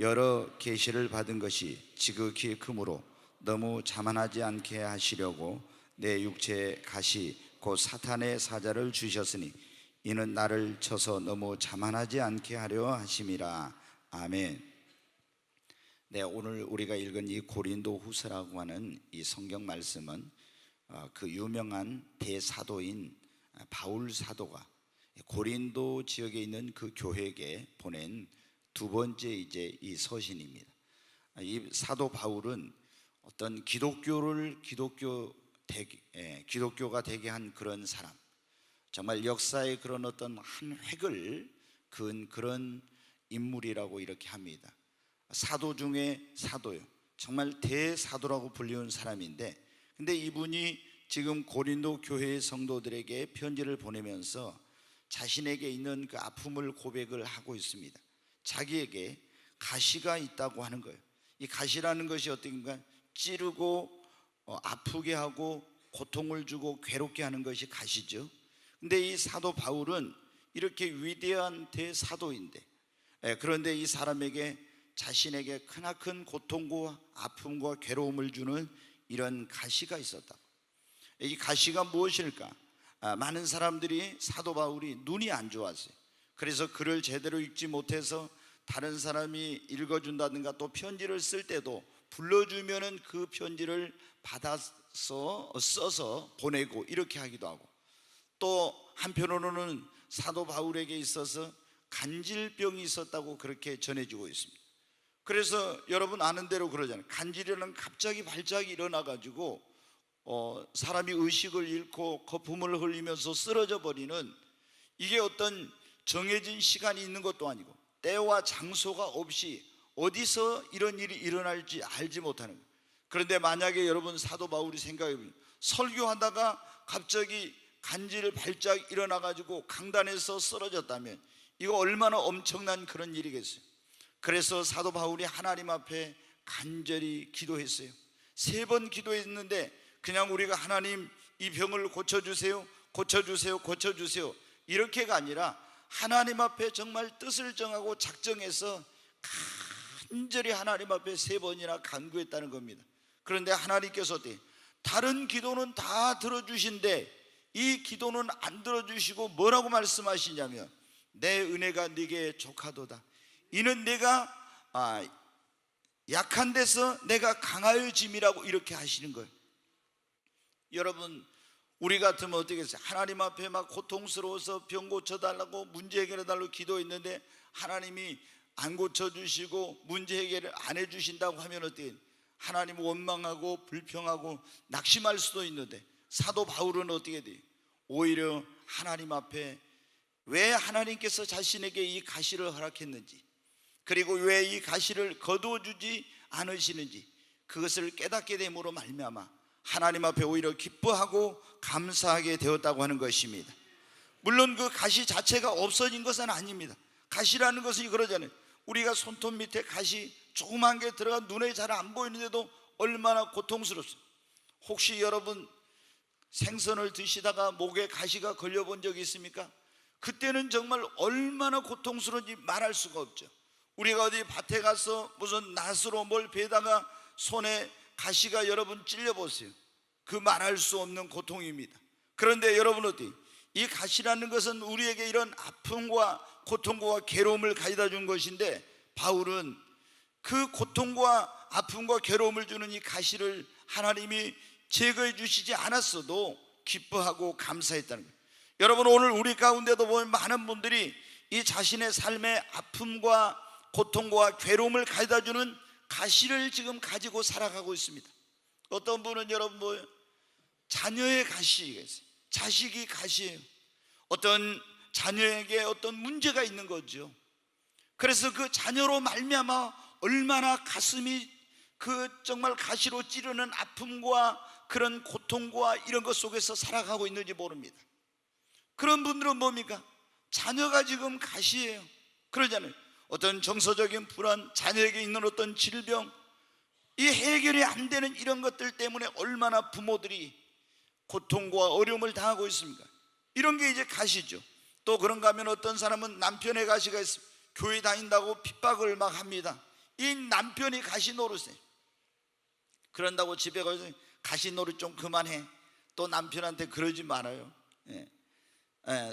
여러 계시를 받은 것이 지극히 크므로 너무 자만하지 않게 하시려고 내 육체에 가시 곧 사탄의 사자를 주셨으니 이는 나를 쳐서 너무 자만하지 않게 하려 하심이라. 아멘. 네, 오늘 우리가 읽은 이 고린도 후서라고 하는 이 성경 말씀은 그 유명한 대사도인 바울 사도가 고린도 지역에 있는 그 교회에게 보낸 두 번째 이제 이 서신입니다. 이 사도 바울은 어떤 기독교가 되게 한 그런 사람, 정말 역사의 그런 어떤 한 획을 그은 그런 인물이라고 이렇게 합니다. 사도 중에 사도요, 정말 대사도라고 불리는 사람인데, 근데 이분이 지금 고린도 교회의 성도들에게 편지를 보내면서 자신에게 있는 그 아픔을 고백을 하고 있습니다. 자기에게 가시가 있다고 하는 거예요. 이 가시라는 것이 어떤가, 찌르고 아프게 하고 고통을 주고 괴롭게 하는 것이 가시죠. 근데 이 사도 바울은 이렇게 위대한 대사도인데, 그런데 이 사람에게 자신에게 크나큰 고통과 아픔과 괴로움을 주는 이런 가시가 있었다. 이 가시가 무엇일까? 많은 사람들이 사도 바울이 눈이 안 좋았어요. 그래서 글을 제대로 읽지 못해서 다른 사람이 읽어준다든가 또 편지를 쓸 때도 불러주면은 그 편지를 받아서 써서 보내고 이렇게 하기도 하고, 또 한편으로는 사도 바울에게 있어서 간질병이 있었다고 그렇게 전해지고 있습니다. 그래서 여러분 아는 대로 그러잖아요. 간질이라는 갑자기 발작이 일어나가지고 사람이 의식을 잃고 거품을 흘리면서 쓰러져 버리는, 이게 어떤 정해진 시간이 있는 것도 아니고 때와 장소가 없이 어디서 이런 일이 일어날지 알지 못하는 거예요. 그런데 만약에 여러분 사도 바울이 생각해보면 설교하다가 갑자기 간질 발작 일어나가지고 강단에서 쓰러졌다면 이거 얼마나 엄청난 그런 일이겠어요. 그래서 사도 바울이 하나님 앞에 간절히 기도했어요. 3번 기도했는데 그냥 우리가 하나님 이 병을 고쳐주세요, 고쳐주세요, 고쳐주세요 이렇게가 아니라 하나님 앞에 정말 뜻을 정하고 작정해서 간절히 하나님 앞에 3번이나 간구했다는 겁니다. 그런데 하나님께서 다른 기도는 다 들어주신데 이 기도는 안 들어주시고 뭐라고 말씀하시냐면 내 은혜가 네게 족하도다. 이는 내가 약한 데서 내가 강하여짐이라고 이렇게 하시는 거예요. 여러분 우리 같으면 어떻겠어요? 하나님 앞에 막 고통스러워서 병 고쳐달라고 문제 해결해달라고 기도했는데 하나님이 안 고쳐주시고 문제 해결을 안 해주신다고 하면 어때요? 하나님 원망하고 불평하고 낙심할 수도 있는데, 사도 바울은 어떻게 돼요? 오히려 하나님 앞에 왜 하나님께서 자신에게 이 가시를 허락했는지, 그리고 왜 이 가시를 거두어주지 않으시는지 그것을 깨닫게 됨으로 말미암아 하나님 앞에 오히려 기뻐하고 감사하게 되었다고 하는 것입니다. 물론 그 가시 자체가 없어진 것은 아닙니다. 가시라는 것이 그러잖아요. 우리가 손톱 밑에 가시 조그만 게 들어가 눈에 잘 안 보이는데도 얼마나 고통스럽습니다. 혹시 여러분 생선을 드시다가 목에 가시가 걸려본 적이 있습니까? 그때는 정말 얼마나 고통스러운지 말할 수가 없죠. 우리가 어디 밭에 가서 무슨 낫으로 뭘 베다가 손에 가시가 여러분 찔려보세요. 그 말할 수 없는 고통입니다. 그런데 여러분 어디 이 가시라는 것은 우리에게 이런 아픔과 고통과 괴로움을 가져다 준 것인데, 바울은 그 고통과 아픔과 괴로움을 주는 이 가시를 하나님이 제거해 주시지 않았어도 기뻐하고 감사했다는 거예요. 여러분 오늘 우리 가운데도 보면 많은 분들이 이 자신의 삶의 아픔과 고통과 괴로움을 가져다 주는 가시를 지금 가지고 살아가고 있습니다. 어떤 분은 여러분 뭐예요? 자녀의 가시겠어요. 자식이 가시예요. 어떤 자녀에게 어떤 문제가 있는 거죠. 그래서 그 자녀로 말미암아 얼마나 가슴이 그 정말 가시로 찌르는 아픔과 그런 고통과 이런 것 속에서 살아가고 있는지 모릅니다. 그런 분들은 뭡니까? 자녀가 지금 가시예요. 그러잖아요. 어떤 정서적인 불안, 자녀에게 있는 어떤 질병, 이 해결이 안 되는 이런 것들 때문에 얼마나 부모들이 고통과 어려움을 당하고 있습니까? 이런 게 이제 가시죠. 또 그런가 하면 어떤 사람은 남편의 가시가 있습니다. 교회 다닌다고 핍박을 막 합니다. 이 남편이 가시 노릇에, 그런다고 집에 가서 가시 노릇 좀 그만해, 또 남편한테 그러지 말아요.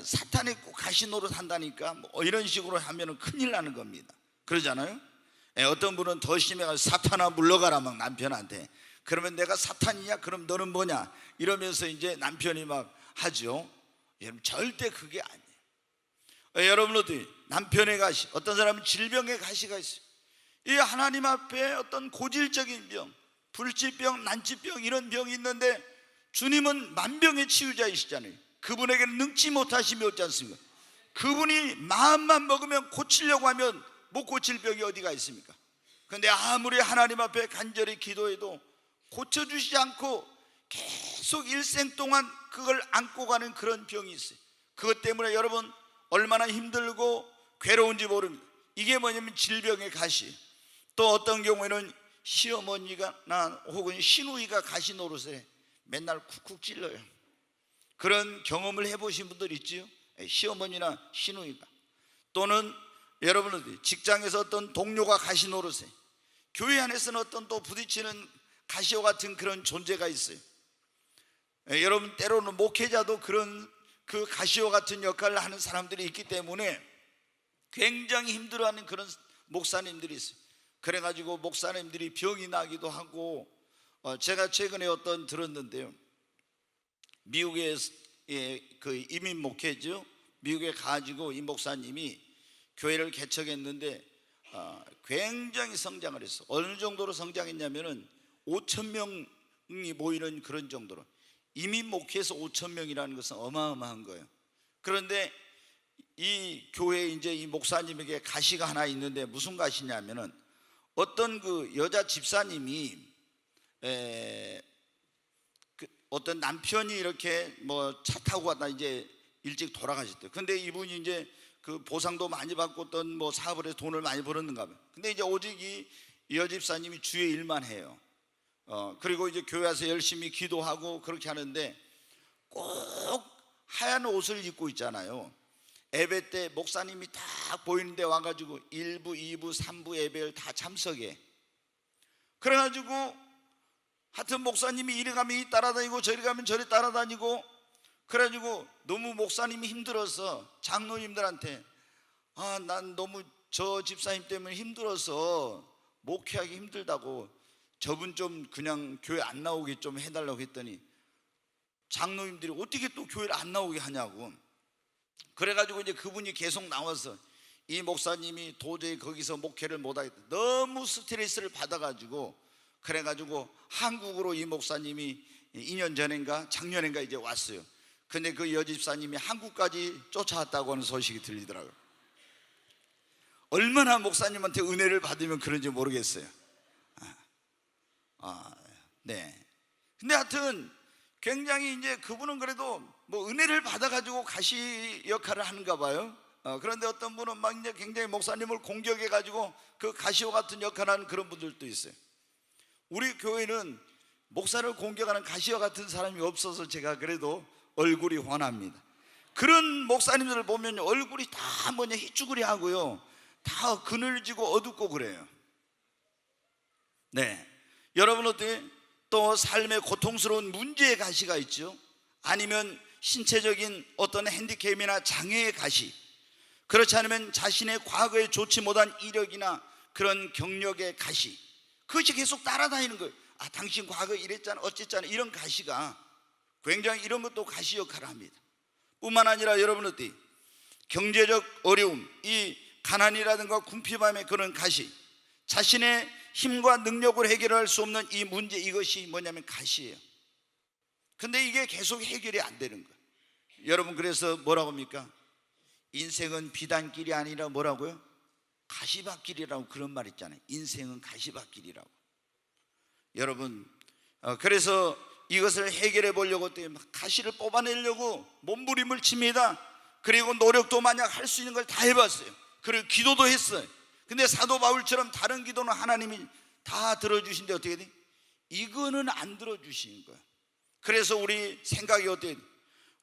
사탄이 꼭 가시 노릇 한다니까 뭐 이런 식으로 하면 큰일 나는 겁니다. 그러잖아요. 어떤 분은 더 심해가지고 사탄아 물러가라 막 남편한테. 그러면 내가 사탄이냐? 그럼 너는 뭐냐? 이러면서 이제 남편이 막 하죠. 여러분 절대 그게 아니에요. 여러분들 남편의 가시, 어떤 사람은 질병의 가시가 있어요. 이 하나님 앞에 어떤 고질적인 병, 불치병, 난치병 이런 병이 있는데 주님은 만병의 치유자이시잖아요. 그분에게는 능치 못하심이 없지 않습니까? 그분이 마음만 먹으면 고치려고 하면 못 고칠 병이 어디가 있습니까? 그런데 아무리 하나님 앞에 간절히 기도해도 고쳐주시지 않고 계속 일생 동안 그걸 안고 가는 그런 병이 있어요. 그것 때문에 여러분 얼마나 힘들고 괴로운지 모릅니다. 이게 뭐냐면 질병의 가시. 또 어떤 경우에는 시어머니가 혹은 시누이가 가시 노릇에 맨날 쿡쿡 찔러요. 그런 경험을 해보신 분들 있지요? 시어머니나 시누이가. 또는 여러분들 직장에서 어떤 동료가 가시 노릇에, 교회 안에서는 어떤 또 부딪히는 가시와 같은 그런 존재가 있어요. 여러분 때로는 목회자도 그런 그 가시와 같은 역할을 하는 사람들이 있기 때문에 굉장히 힘들어하는 그런 목사님들이 있어요. 그래가지고 목사님들이 병이 나기도 하고, 제가 최근에 어떤 들었는데요, 미국의 그 이민 목회죠. 미국에 가지고 이 목사님이 교회를 개척했는데 굉장히 성장을 했어. 어느 정도로 성장했냐면은 5,000명이 모이는 그런 정도로. 이민 목회에서 5,000명이라는 것은 어마어마한 거예요. 그런데 이 교회에 이제 이 목사님에게 가시가 하나 있는데 무슨 가시냐면은 어떤 그 여자 집사님이 어떤 남편이 이렇게 뭐 차 타고 갔다 이제 일찍 돌아가셨대요. 근데 이분이 이제 그 보상도 많이 받고 어떤 뭐 사업을 해서 돈을 많이 벌었는가 봐요. 근데 이제 오직 이 여집사님이 주의 일만 해요. 그리고 이제 교회 와서 열심히 기도하고 그렇게 하는데 꼭 하얀 옷을 입고 있잖아요. 예배 때 목사님이 딱 보이는데 와가지고 1부, 2부, 3부 예배를 다 참석해. 그래가지고 하여튼 목사님이 이리 가면 이 따라다니고 저리 가면 저리 따라다니고, 그래가지고 너무 목사님이 힘들어서 장로님들한테 난 너무 저 집사님 때문에 힘들어서 목회하기 힘들다고 저분 좀 그냥 교회 안 나오게 좀 해달라고 했더니 장로님들이 어떻게 또 교회를 안 나오게 하냐고. 그래가지고 이제 그분이 계속 나와서 이 목사님이 도저히 거기서 목회를 못하겠다, 너무 스트레스를 받아가지고, 그래가지고 한국으로 이 목사님이 2년 전인가 작년인가 이제 왔어요. 근데 그 여집사님이 한국까지 쫓아왔다고 하는 소식이 들리더라고요. 얼마나 목사님한테 은혜를 받으면 그런지 모르겠어요. 네. 근데 하여튼 굉장히 이제 그분은 그래도 뭐 은혜를 받아가지고 가시 역할을 하는가 봐요. 그런데 어떤 분은 막 이제 굉장히 목사님을 공격해가지고 그 가시와 같은 역할을 하는 그런 분들도 있어요. 우리 교회는 목사를 공격하는 가시와 같은 사람이 없어서 제가 그래도 얼굴이 환합니다. 그런 목사님들을 보면 얼굴이 다 뭐냐 희쭈그리 하고요, 다 그늘지고 어둡고 그래요. 네, 여러분 어때요? 또 삶의 고통스러운 문제의 가시가 있죠. 아니면 신체적인 어떤 핸디캡이나 장애의 가시, 그렇지 않으면 자신의 과거에 좋지 못한 이력이나 그런 경력의 가시, 그것이 계속 따라다니는 거예요. 당신 과거 이랬잖아 어쨌잖아, 이런 가시가 굉장히, 이런 것도 가시 역할을 합니다. 뿐만 아니라 여러분 어때요? 경제적 어려움, 이 가난이라든가 궁핍함의 그런 가시, 자신의 힘과 능력으로 해결할 수 없는 이 문제, 이것이 뭐냐면 가시예요. 근데 이게 계속 해결이 안 되는 거예요. 여러분 그래서 뭐라고 합니까? 인생은 비단길이 아니라 뭐라고요? 가시밭길이라고 그런 말 있잖아요. 인생은 가시밭길이라고. 여러분 그래서 이것을 해결해 보려고 가시를 뽑아내려고 몸부림을 칩니다. 그리고 노력도 만약 할 수 있는 걸 다 해봤어요. 그리고 기도도 했어요. 근데 사도 바울처럼 다른 기도는 하나님이 다 들어주신데 어떻게 돼? 이거는 안 들어주시는 거예요. 그래서 우리 생각이 어때요?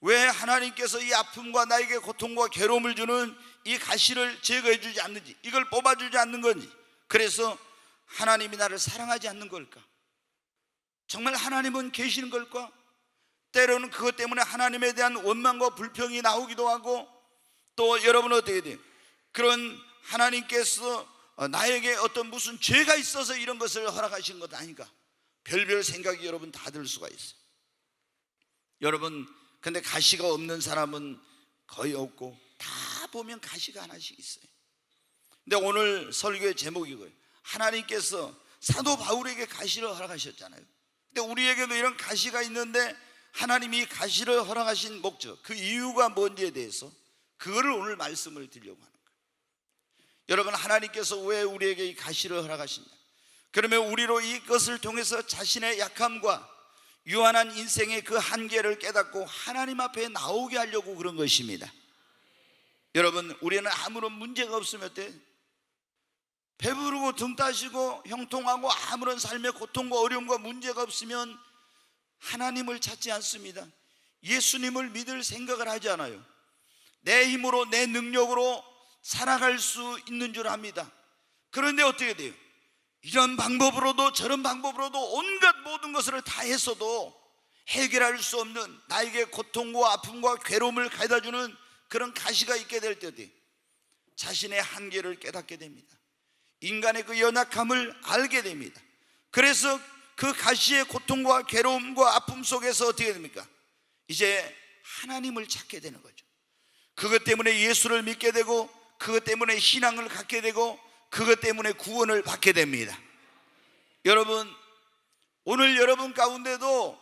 왜 하나님께서 이 아픔과 나에게 고통과 괴로움을 주는 이 가시를 제거해 주지 않는지, 이걸 뽑아주지 않는 건지. 그래서 하나님이 나를 사랑하지 않는 걸까? 정말 하나님은 계시는 걸까? 때로는 그것 때문에 하나님에 대한 원망과 불평이 나오기도 하고, 또 여러분은 어떻게 돼요? 그런 하나님께서 나에게 어떤 무슨 죄가 있어서 이런 것을 허락하신 것 아닌가? 별별 생각이 여러분 다 들 수가 있어요. 여러분, 근데 가시가 없는 사람은 거의 없고, 다 보면 가시가 하나씩 있어요. 근데 오늘 설교의 제목이 이거예요. 하나님께서 사도 바울에게 가시를 허락하셨잖아요. 근데 우리에게도 이런 가시가 있는데, 하나님이 가시를 허락하신 목적, 그 이유가 뭔지에 대해서 그거를 오늘 말씀을 드리려고 하는 거예요. 여러분, 하나님께서 왜 우리에게 이 가시를 허락하시냐? 그러면 우리로 이것을 통해서 자신의 약함과 유한한 인생의 그 한계를 깨닫고 하나님 앞에 나오게 하려고 그런 것입니다. 여러분, 우리는 아무런 문제가 없으면 어때요? 배부르고 등 따시고 형통하고 아무런 삶의 고통과 어려움과 문제가 없으면 하나님을 찾지 않습니다. 예수님을 믿을 생각을 하지 않아요. 내 힘으로, 내 능력으로 살아갈 수 있는 줄 압니다. 그런데 어떻게 돼요? 이런 방법으로도 저런 방법으로도 온갖 모든 것을 다 했어도 해결할 수 없는 나에게 고통과 아픔과 괴로움을 가져다주는 그런 가시가 있게 될 때 자신의 한계를 깨닫게 됩니다. 인간의 그 연약함을 알게 됩니다. 그래서 그 가시의 고통과 괴로움과 아픔 속에서 어떻게 됩니까? 이제 하나님을 찾게 되는 거죠. 그것 때문에 예수를 믿게 되고, 그것 때문에 신앙을 갖게 되고, 그것 때문에 구원을 받게 됩니다. 여러분, 오늘 여러분 가운데도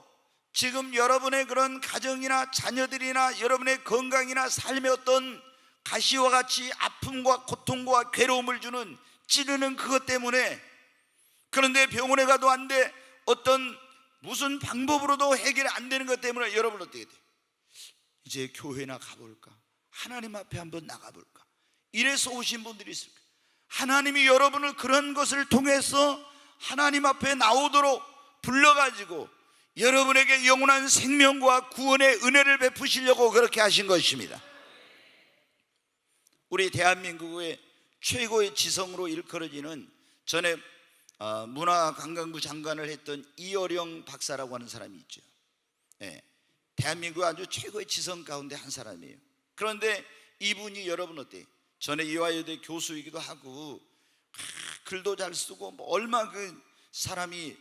지금 여러분의 그런 가정이나 자녀들이나 여러분의 건강이나 삶의 어떤 가시와 같이 아픔과 고통과 괴로움을 주는, 찌르는 그것 때문에, 그런데 병원에 가도 안 돼, 어떤 무슨 방법으로도 해결이 안 되는 것 때문에 여러분 어떻게 돼? 이제 교회나 가볼까? 하나님 앞에 한번 나가볼까? 이래서 오신 분들이 있을 거예요. 하나님이 여러분을 그런 것을 통해서 하나님 앞에 나오도록 불러가지고 여러분에게 영원한 생명과 구원의 은혜를 베푸시려고 그렇게 하신 것입니다. 우리 대한민국의 최고의 지성으로 일컬어지는, 전에 문화관광부 장관을 했던 이어령 박사라고 하는 사람이 있죠. 대한민국 아주 최고의 지성 가운데 한 사람이에요. 그런데 이분이 여러분 어때요? 전에 이화여대 교수이기도 하고 글도 잘 쓰고 얼마 그 사람이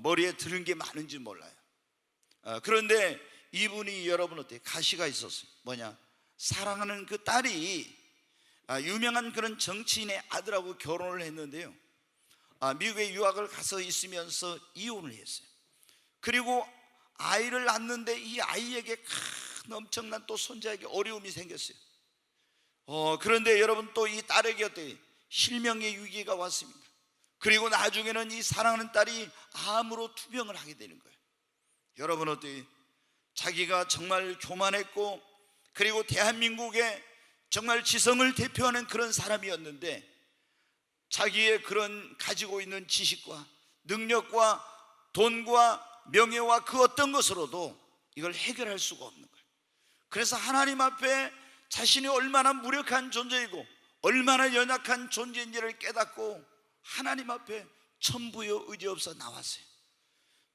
머리에 드는 게 많은지 몰라요. 그런데 이분이 여러분 어때요? 가시가 있었어요. 뭐냐? 사랑하는 그 딸이 유명한 그런 정치인의 아들하고 결혼을 했는데요, 미국에 유학을 가서 있으면서 이혼을 했어요. 그리고 아이를 낳는데 이 아이에게 큰 엄청난 또 손자에게 어려움이 생겼어요. 그런데 여러분, 또 이 딸에게 어때요? 실명의 위기가 왔습니다. 그리고 나중에는 이 사랑하는 딸이 암으로 투병을 하게 되는 거예요. 여러분 어때요? 자기가 정말 교만했고, 그리고 대한민국의 정말 지성을 대표하는 그런 사람이었는데, 자기의 그런 가지고 있는 지식과 능력과 돈과 명예와 그 어떤 것으로도 이걸 해결할 수가 없는 거예요. 그래서 하나님 앞에 자신이 얼마나 무력한 존재이고 얼마나 연약한 존재인지를 깨닫고 하나님 앞에 천부여 의지없어 나왔어요.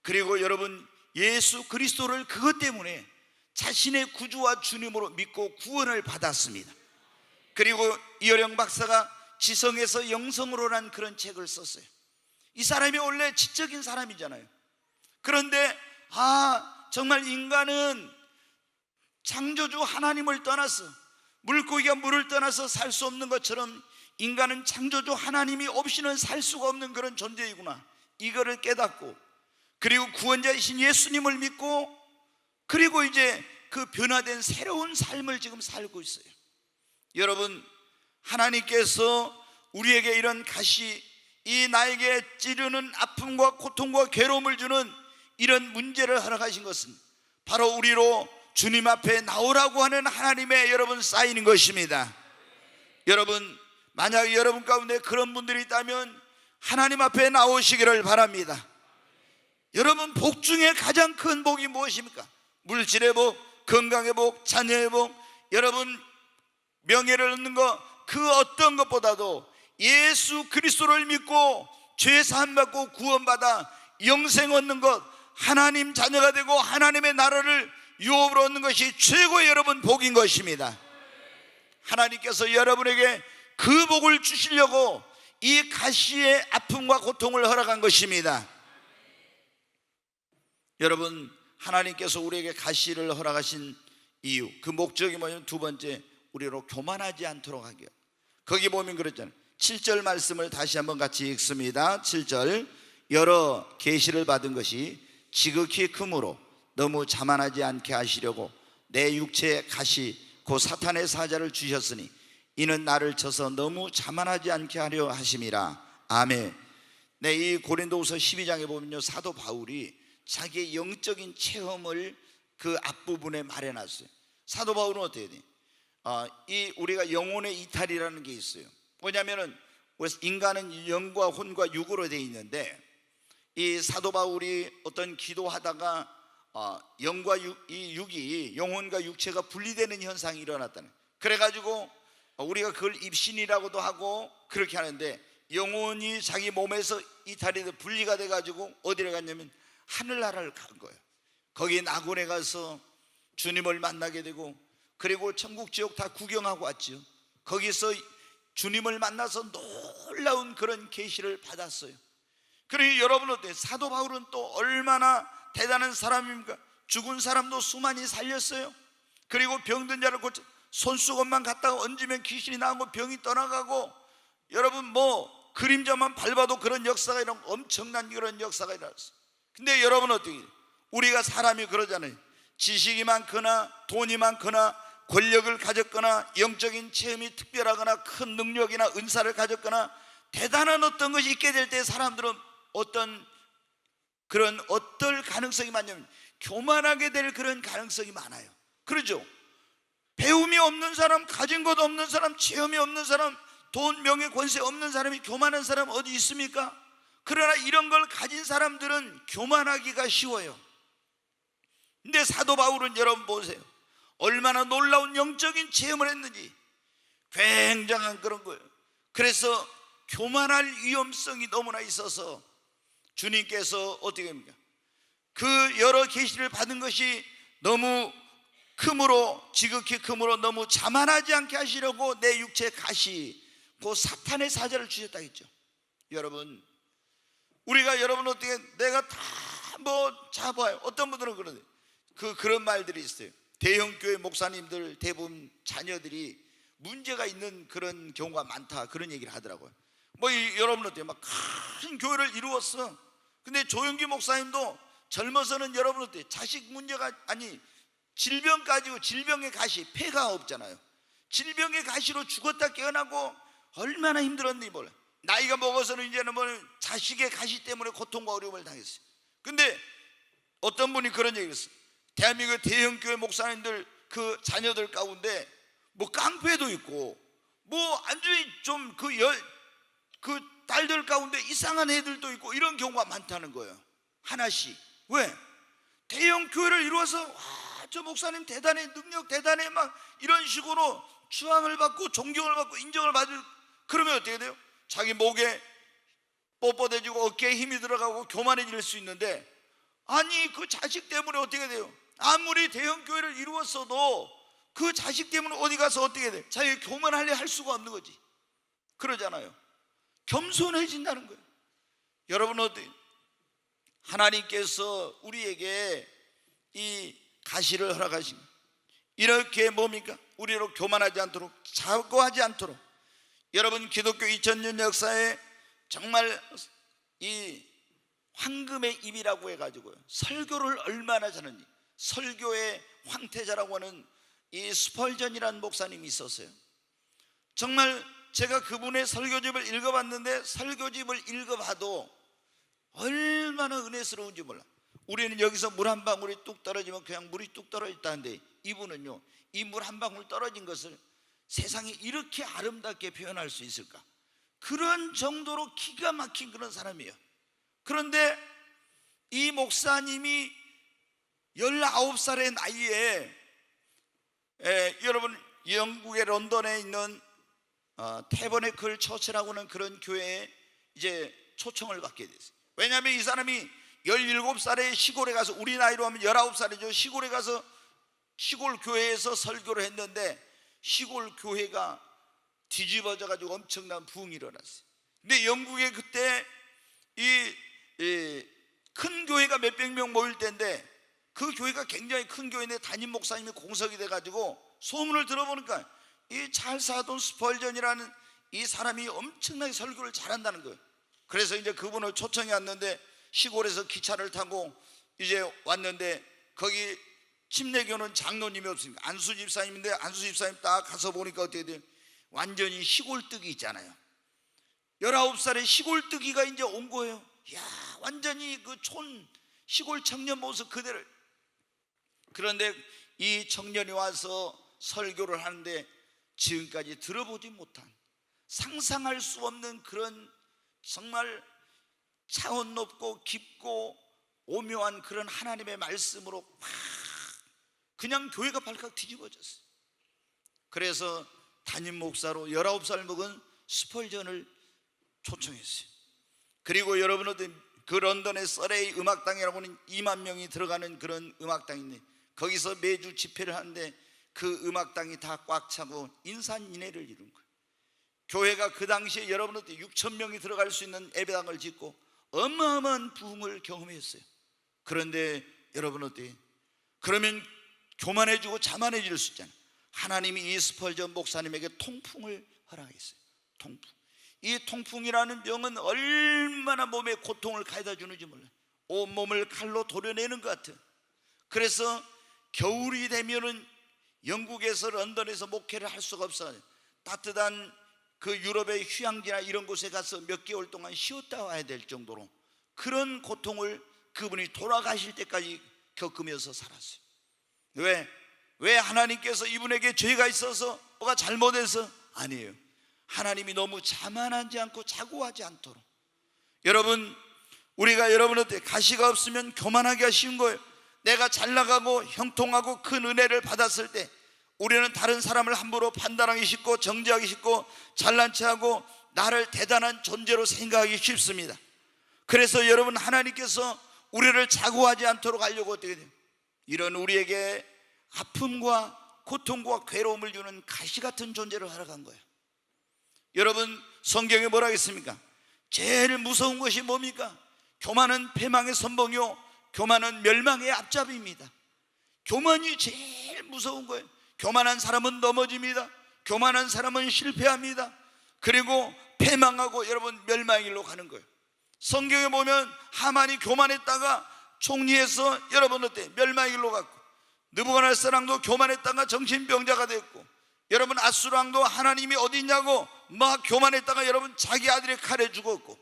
그리고 여러분, 예수 그리스도를 그것 때문에 자신의 구주와 주님으로 믿고 구원을 받았습니다. 그리고 이어령 박사가 지성에서 영성으로라는 그런 책을 썼어요. 이 사람이 원래 지적인 사람이잖아요. 그런데 정말 인간은 창조주 하나님을 떠나서, 물고기가 물을 떠나서 살 수 없는 것처럼 인간은 창조주 하나님이 없이는 살 수가 없는 그런 존재이구나, 이거를 깨닫고, 그리고 구원자이신 예수님을 믿고, 그리고 이제 그 변화된 새로운 삶을 지금 살고 있어요. 여러분, 하나님께서 우리에게 이런 가시, 이 나에게 찌르는 아픔과 고통과 괴로움을 주는 이런 문제를 허락하신 것은 바로 우리로 주님 앞에 나오라고 하는 하나님의 여러분 사인인 것입니다. 여러분, 만약 여러분 가운데 그런 분들이 있다면 하나님 앞에 나오시기를 바랍니다. 여러분, 복 중에 가장 큰 복이 무엇입니까? 물질의 복, 건강의 복, 자녀의 복, 여러분 명예를 얻는 것, 그 어떤 것보다도 예수 그리스도를 믿고 죄 사함 받고 구원받아 영생 얻는 것, 하나님 자녀가 되고 하나님의 나라를 유업으로 얻는 것이 최고의 여러분 복인 것입니다. 하나님께서 여러분에게 그 복을 주시려고 이 가시의 아픔과 고통을 허락한 것입니다. 여러분, 하나님께서 우리에게 가시를 허락하신 이유, 그 목적이 뭐냐면 두 번째, 우리로 교만하지 않도록 하기요. 거기 보면 그랬잖아요. 7절 말씀을 다시 한번 같이 읽습니다. 7절, 여러 계시를 받은 것이 지극히 크므로 너무 자만하지 않게 하시려고 내 육체의 가시 곧 사탄의 사자를 주셨으니 이는 나를 쳐서 너무 자만하지 않게 하려 하심이라. 아멘. 네, 이 고린도후서 12장에 보면요, 사도 바울이 자기의 영적인 체험을 그 앞부분에 말해놨어요. 사도 바울은 어떻게 돼? 이 우리가 영혼의 이탈이라는 게 있어요. 뭐냐면은 인간은 영과 혼과 육으로 되어 있는데, 이 사도 바울이 어떤 기도하다가 영과 이 육이, 영혼과 육체가 분리되는 현상이 일어났다는. 그래가지고 우리가 그걸 입신이라고도 하고 그렇게 하는데, 영혼이 자기 몸에서 이탈이 돼 분리가 돼가지고 어디를 갔냐면 하늘나라를 간 거예요. 거기 낙원에 가서 주님을 만나게 되고, 그리고 천국 지옥 다 구경하고 왔죠. 거기서 주님을 만나서 놀라운 그런 계시를 받았어요. 그러니 여러분 어때요? 사도 바울은 또 얼마나 대단한 사람입니까? 죽은 사람도 수많이 살렸어요. 그리고 병든 자를 고쳐, 손수건만 갖다가 얹으면 귀신이 나오고 병이 떠나가고, 여러분 뭐 그림자만 밟아도 그런 역사가 일어나고 엄청난 그런 역사가 일어났어요. 근데 여러분 어떻게, 우리가 사람이 그러잖아요. 지식이 많거나 돈이 많거나 권력을 가졌거나 영적인 체험이 특별하거나 큰 능력이나 은사를 가졌거나 대단한 어떤 것이 있게 될 때 사람들은 어떨 가능성이 많냐면 교만하게 될 그런 가능성이 많아요. 그러죠? 배움이 없는 사람, 가진 것 없는 사람, 체험이 없는 사람, 돈, 명예, 권세 없는 사람이 교만한 사람 어디 있습니까? 그러나 이런 걸 가진 사람들은 교만하기가 쉬워요. 근데 사도 바울은 여러분 보세요. 얼마나 놀라운 영적인 체험을 했는지, 굉장한 그런 거예요. 그래서 교만할 위험성이 너무나 있어서 주님께서 어떻게 합니까? 그 여러 계시를 받은 것이 너무 크므로, 지극히 크므로 너무 자만하지 않게 하시려고 내 육체 가시 그 사탄의 사자를 주셨다 했죠. 여러분, 우리가 여러분 어떻게, 내가 다 뭐 잡아요. 어떤 분들은 그런 말들이 있어요. 대형교회 목사님들 대부분 자녀들이 문제가 있는 그런 경우가 많다, 그런 얘기를 하더라고요. 여러분 어때요? 막 큰 교회를 이루었어. 근데 조영기 목사님도 젊어서는 여러분 어때요? 자식 문제가, 아니 질병 가지고, 질병의 가시, 폐가 없잖아요. 질병의 가시로 죽었다 깨어나고 얼마나 힘들었는지 몰라요. 나이가 먹어서는 이제는 자식의 가시 때문에 고통과 어려움을 당했어요. 근데 어떤 분이 그런 얘기를 했어요. 대한민국 대형교회 목사님들 그 자녀들 가운데 뭐 깡패도 있고, 뭐 완전히 좀 그 딸들 가운데 이상한 애들도 있고, 이런 경우가 많다는 거예요. 하나씩. 왜? 대형교회를 이루어서 와, 저 목사님 대단해, 능력 대단해, 막 이런 식으로 추앙을 받고 존경을 받고 인정을 받을, 그러면 어떻게 돼요? 자기 목에 뻣뻣해지고 어깨에 힘이 들어가고 교만해질 수 있는데, 아니 그 자식 때문에 어떻게 돼요? 아무리 대형교회를 이루었어도 그 자식 때문에 어디 가서 어떻게 돼? 자기가 교만하려 할 수가 없는 거지. 그러잖아요. 겸손해진다는 거예요. 여러분 어때요? 하나님께서 우리에게 이 가시를 허락하신, 이렇게 뭡니까? 우리로 교만하지 않도록, 자고하지 않도록. 여러분, 기독교 2000년 역사에 정말 이 황금의 입이라고 해가지고요, 설교를 얼마나 잘하는지, 설교의 황태자라고 하는 이 스펄전이라는 목사님이 있었어요. 정말 제가 그분의 설교집을 읽어봤는데, 설교집을 읽어봐도 얼마나 은혜스러운지 몰라. 우리는 여기서 물 한 방울이 뚝 떨어지면 그냥 물이 뚝 떨어졌다는데, 이분은요, 이 물 한 방울 떨어진 것을 세상에 이렇게 아름답게 표현할 수 있을까? 그런 정도로 기가 막힌 그런 사람이에요. 그런데 이 목사님이 19살의 나이에 여러분, 영국의 런던에 있는 태버네클 처치라고 하는 그런 교회에 이제 초청을 받게 됐어요. 왜냐하면 이 사람이 17살에 시골에 가서, 우리 나이로 하면 19살이죠. 시골에 가서 시골 교회에서 설교를 했는데 시골 교회가 뒤집어져 가지고 엄청난 부흥이 일어났어요. 근데 영국에 그때 이 큰 교회가 몇백 명 모일 때인데 그 교회가 굉장히 큰 교회인데 담임 목사님이 공석이 돼 가지고 소문을 들어보니까 이 찰스 하돈 스펄전이라는 이 사람이 엄청나게 설교를 잘한다는 거예요. 그래서 이제 그분을 초청해 왔는데 시골에서 기차를 타고 이제 왔는데 거기 침례교는 장로님이 없으니까 안수 집사님인데 안수 집사님 딱 가서 보니까 어떻게 돼요? 완전히 시골뜨기 있잖아요. 19살에 시골뜨기가 이제 온 거예요. 야, 완전히 그 시골 청년 모습 그대로. 그런데 이 청년이 와서 설교를 하는데 지금까지 들어보지 못한, 상상할 수 없는 그런 정말 차원 높고 깊고 오묘한 그런 하나님의 말씀으로 막 그냥 교회가 발칵 뒤집어졌어요. 그래서 담임 목사로 19살 먹은 스펄전을 초청했어요. 그리고 여러분들 그 런던의 서레이 음악당이라고 하는 2만 명이 들어가는 그런 음악당인데 거기서 매주 집회를 하는데 그 음악당이 다 꽉 차고 인산인해를 이룬 거예요. 교회가 그 당시에 여러분들 6천 명이 들어갈 수 있는 예배당을 짓고 어마어마한 부흥을 경험했어요. 그런데 여러분 어때요? 그러면 교만해지고 자만해질 수 있잖아요. 하나님이 이 스펄전 목사님에게 통풍을 허락했어요. 통풍. 이 통풍이라는 병은 얼마나 몸에 고통을 가져다 주는지 몰라요. 온몸을 칼로 도려내는 것 같아요. 그래서 겨울이 되면은 영국에서 런던에서 목회를 할 수가 없어요. 따뜻한 그 유럽의 휴양지나 이런 곳에 가서 몇 개월 동안 쉬었다 와야 될 정도로 그런 고통을 그분이 돌아가실 때까지 겪으면서 살았어요. 왜 하나님께서 이분에게 죄가 있어서 뭐가 잘못해서? 아니에요. 하나님이 너무 자만하지 않고 자고하지 않도록. 여러분, 우리가 여러분한테 가시가 없으면 교만하기 쉬운 거예요. 내가 잘 나가고 형통하고 큰 은혜를 받았을 때 우리는 다른 사람을 함부로 판단하기 쉽고 정죄하기 쉽고 잘난 체하고 나를 대단한 존재로 생각하기 쉽습니다. 그래서 여러분, 하나님께서 우리를 자고하지 않도록 하려고 어떻게 돼요? 이런 우리에게 아픔과 고통과 괴로움을 주는 가시 같은 존재를 허락한 거예요. 여러분, 성경에 뭐라 했습니까? 제일 무서운 것이 뭡니까? 교만은 패망의 선봉이요 교만은 멸망의 앞잡이입니다. 교만이 제일 무서운 거예요. 교만한 사람은 넘어집니다. 교만한 사람은 실패합니다. 그리고 패망하고 여러분 멸망의 길로 가는 거예요. 성경에 보면 하만이 교만했다가 총리에서 여러분 어때? 멸망의 길로 갔고, 느부갓네살왕도 교만했다가 정신병자가 됐고, 여러분 아수르왕도 하나님이 어디 있냐고 막 교만했다가 여러분 자기 아들의 칼에 죽었고,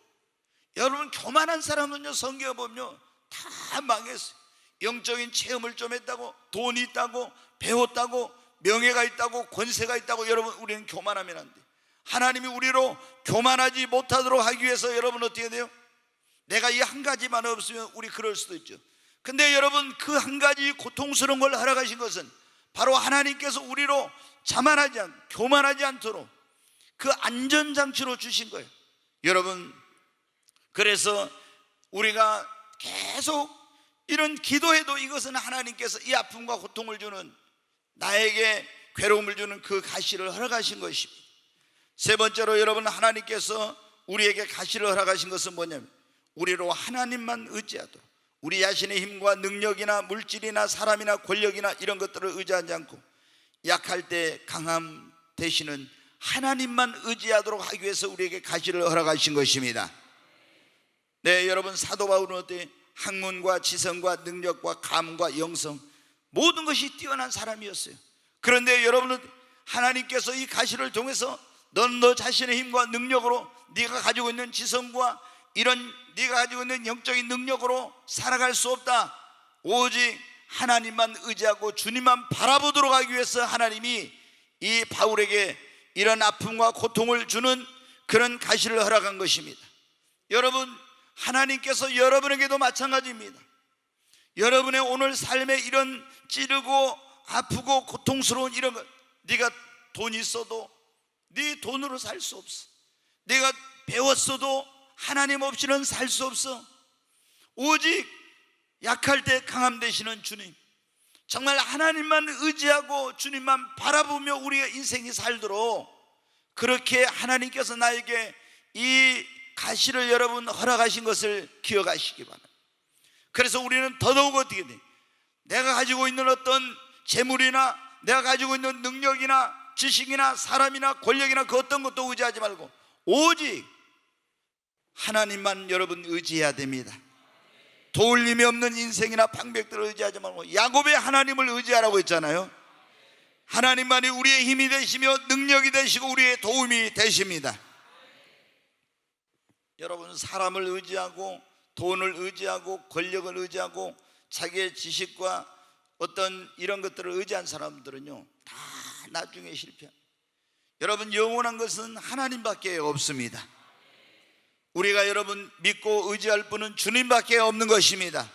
여러분 교만한 사람은요 성경에 보면 다 망했어요. 영적인 체험을 좀 했다고, 돈이 있다고, 배웠다고, 명예가 있다고, 권세가 있다고 여러분 우리는 교만하면 안 돼. 하나님이 우리로 교만하지 못하도록 하기 위해서 여러분 어떻게 돼요? 내가 이 한 가지만 없으면 우리 그럴 수도 있죠. 근데 여러분 그 한 가지 고통스러운 걸 허락하신 것은 바로 하나님께서 우리로 자만하지 않고 교만하지 않도록 그 안전장치로 주신 거예요. 여러분, 그래서 우리가 계속 이런 기도해도 이것은 하나님께서 이 아픔과 고통을 주는, 나에게 괴로움을 주는 그 가시를 허락하신 것입니다. 세 번째로 여러분, 하나님께서 우리에게 가시를 허락하신 것은 뭐냐면 우리로 하나님만 의지하도록, 우리 자신의 힘과 능력이나 물질이나 사람이나 권력이나 이런 것들을 의지하지 않고 약할 때 강함 되시는 하나님만 의지하도록 하기 위해서 우리에게 가시를 허락하신 것입니다. 네, 여러분, 사도 바울은 어때? 학문과 지성과 능력과 감과 영성 모든 것이 뛰어난 사람이었어요. 그런데 여러분은 하나님께서 이 가시를 통해서 넌 너 자신의 힘과 능력으로 네가 가지고 있는 지성과 이런 네가 가지고 있는 영적인 능력으로 살아갈 수 없다. 오직 하나님만 의지하고 주님만 바라보도록 하기 위해서 하나님이 이 바울에게 이런 아픔과 고통을 주는 그런 가시를 허락한 것입니다. 여러분, 하나님께서 여러분에게도 마찬가지입니다. 여러분의 오늘 삶에 이런 찌르고 아프고 고통스러운 이런 것, 네가 돈 있어도 네 돈으로 살 수 없어. 내가 배웠어도 하나님 없이는 살 수 없어. 오직 약할 때 강함 되시는 주님, 정말 하나님만 의지하고 주님만 바라보며 우리의 인생이 살도록 그렇게 하나님께서 나에게 이 가시를 여러분 허락하신 것을 기억하시기 바랍니다. 그래서 우리는 더더욱 어떻게 돼? 내가 가지고 있는 어떤 재물이나 내가 가지고 있는 능력이나 지식이나 사람이나 권력이나 그 어떤 것도 의지하지 말고 오직 하나님만 여러분 의지해야 됩니다. 도울림이 없는 인생이나 방백들을 의지하지 말고 야곱의 하나님을 의지하라고 했잖아요. 하나님만이 우리의 힘이 되시며 능력이 되시고 우리의 도움이 되십니다. 여러분, 사람을 의지하고 돈을 의지하고 권력을 의지하고 자기의 지식과 어떤 이런 것들을 의지한 사람들은요 다 나중에 실패합니다. 여러분, 영원한 것은 하나님밖에 없습니다. 우리가 여러분 믿고 의지할 분은 주님밖에 없는 것입니다.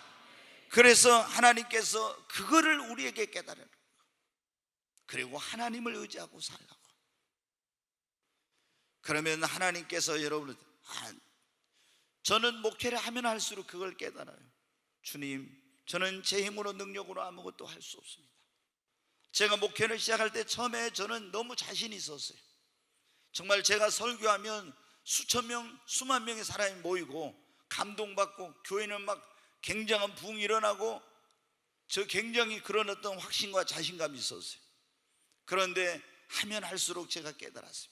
그래서 하나님께서 그거를 우리에게 깨달으라. 그리고 하나님을 의지하고 살라고. 그러면 하나님께서 여러분, 저는 목회를 하면 할수록 그걸 깨달아요. 주님, 저는 제 힘으로 능력으로 아무것도 할 수 없습니다. 제가 목회를 시작할 때 처음에 저는 너무 자신이 있었어요. 정말 제가 설교하면 수천 명, 수만 명의 사람이 모이고 감동받고 교회는 막 굉장한 부흥이 일어나고 저 굉장히 그런 어떤 확신과 자신감이 있었어요. 그런데 하면 할수록 제가 깨달았어요.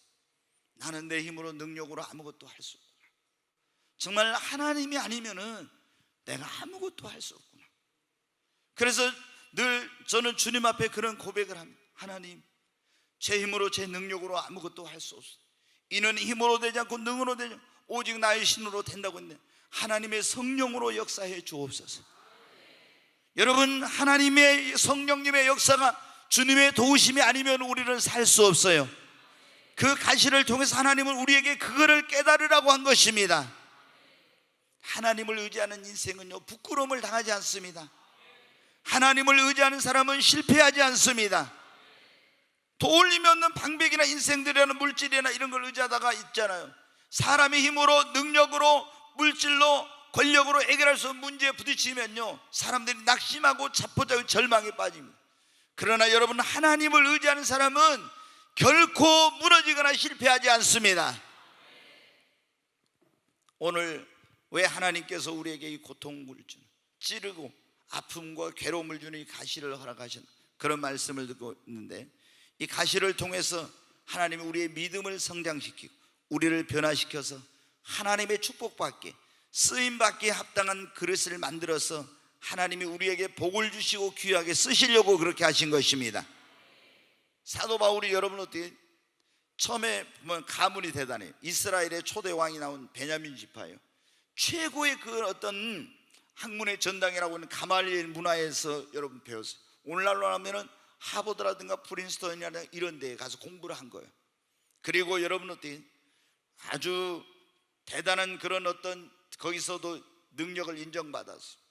나는 내 힘으로 능력으로 아무것도 할 수 없구나. 정말 하나님이 아니면은 내가 아무것도 할 수 없구나. 그래서 늘 저는 주님 앞에 그런 고백을 합니다. 하나님, 제 힘으로 제 능력으로 아무것도 할 수 없어. 이는 힘으로 되지 않고 능으로 되지 않고 오직 나의 신으로 된다고 했는데 하나님의 성령으로 역사해 주옵소서. 여러분, 하나님의 성령님의 역사가 주님의 도우심이 아니면 우리는 살 수 없어요. 그 가시를 통해서 하나님은 우리에게 그거를 깨달으라고 한 것입니다. 하나님을 의지하는 인생은요 부끄러움을 당하지 않습니다. 하나님을 의지하는 사람은 실패하지 않습니다. 도울림이 없는 방백이나 인생들이라는 물질이나 이런 걸 의지하다가 있잖아요. 사람의 힘으로 능력으로 물질로 권력으로 해결할 수 없는 문제에 부딪히면요 사람들이 낙심하고 자포자기 절망에 빠집니다. 그러나 여러분, 하나님을 의지하는 사람은 결코 무너지거나 실패하지 않습니다. 오늘 왜 하나님께서 우리에게 이 고통을 주는, 찌르고 아픔과 괴로움을 주는 이 가시를 허락하신 그런 말씀을 듣고 있는데, 이 가시를 통해서 하나님이 우리의 믿음을 성장시키고 우리를 변화시켜서 하나님의 축복받게 쓰임받기에 합당한 그릇을 만들어서 하나님이 우리에게 복을 주시고 귀하게 쓰시려고 그렇게 하신 것입니다. 사도 바울이 여러분 어떻게 처음에 보면 가문이 대단해요. 이스라엘의 초대 왕이 나온 베냐민 지파예요. 최고의 그 어떤 학문의 전당이라고 하는 가말리엘 문화에서 여러분 배웠어요. 오늘날로 하면은 하버드라든가 프린스턴이나 이런 데에 가서 공부를 한 거예요. 그리고 여러분 어떻게 아주 대단한 그런 어떤 거기서도 능력을 인정받았어요.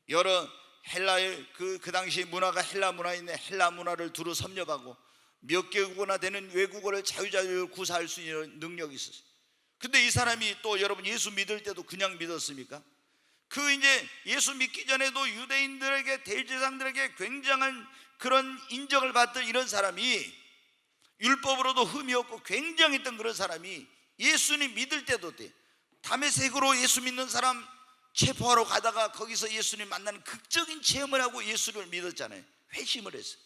여러 헬라의 그 당시 문화가 헬라 문화인데 헬라 문화를 두루 섭렵하고 몇 개국어나 되는 외국어를 자유자유 구사할 수 있는 능력이 있었어요. 근데 이 사람이 또 여러분 예수 믿을 때도 그냥 믿었습니까? 그 이제 예수 믿기 전에도 유대인들에게 대제사장들에게 굉장한 그런 인정을 받던 이런 사람이 율법으로도 흠이 없고 굉장했던 그런 사람이 예수님 믿을 때도 돼. 다메섹으로 예수 믿는 사람 체포하러 가다가 거기서 예수님 만나는 극적인 체험을 하고 예수를 믿었잖아요. 회심을 했어요.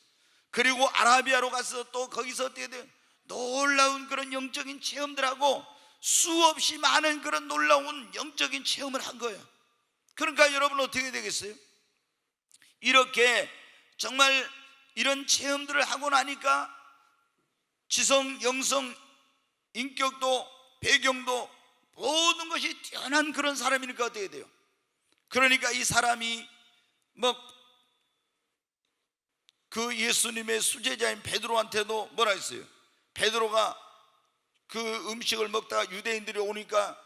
그리고 아라비아로 가서 또 거기서 어떻게 돼요? 놀라운 그런 영적인 체험들하고 수없이 많은 그런 놀라운 영적인 체험을 한 거예요. 그러니까 여러분 어떻게 되겠어요? 이렇게 정말 이런 체험들을 하고 나니까 지성, 영성, 인격도 배경도 모든 것이 뛰어난 그런 사람이니까 어떻게 돼요? 그러니까 이 사람이 그 예수님의 수제자인 베드로한테도 뭐라 했어요? 베드로가 그 음식을 먹다가 유대인들이 오니까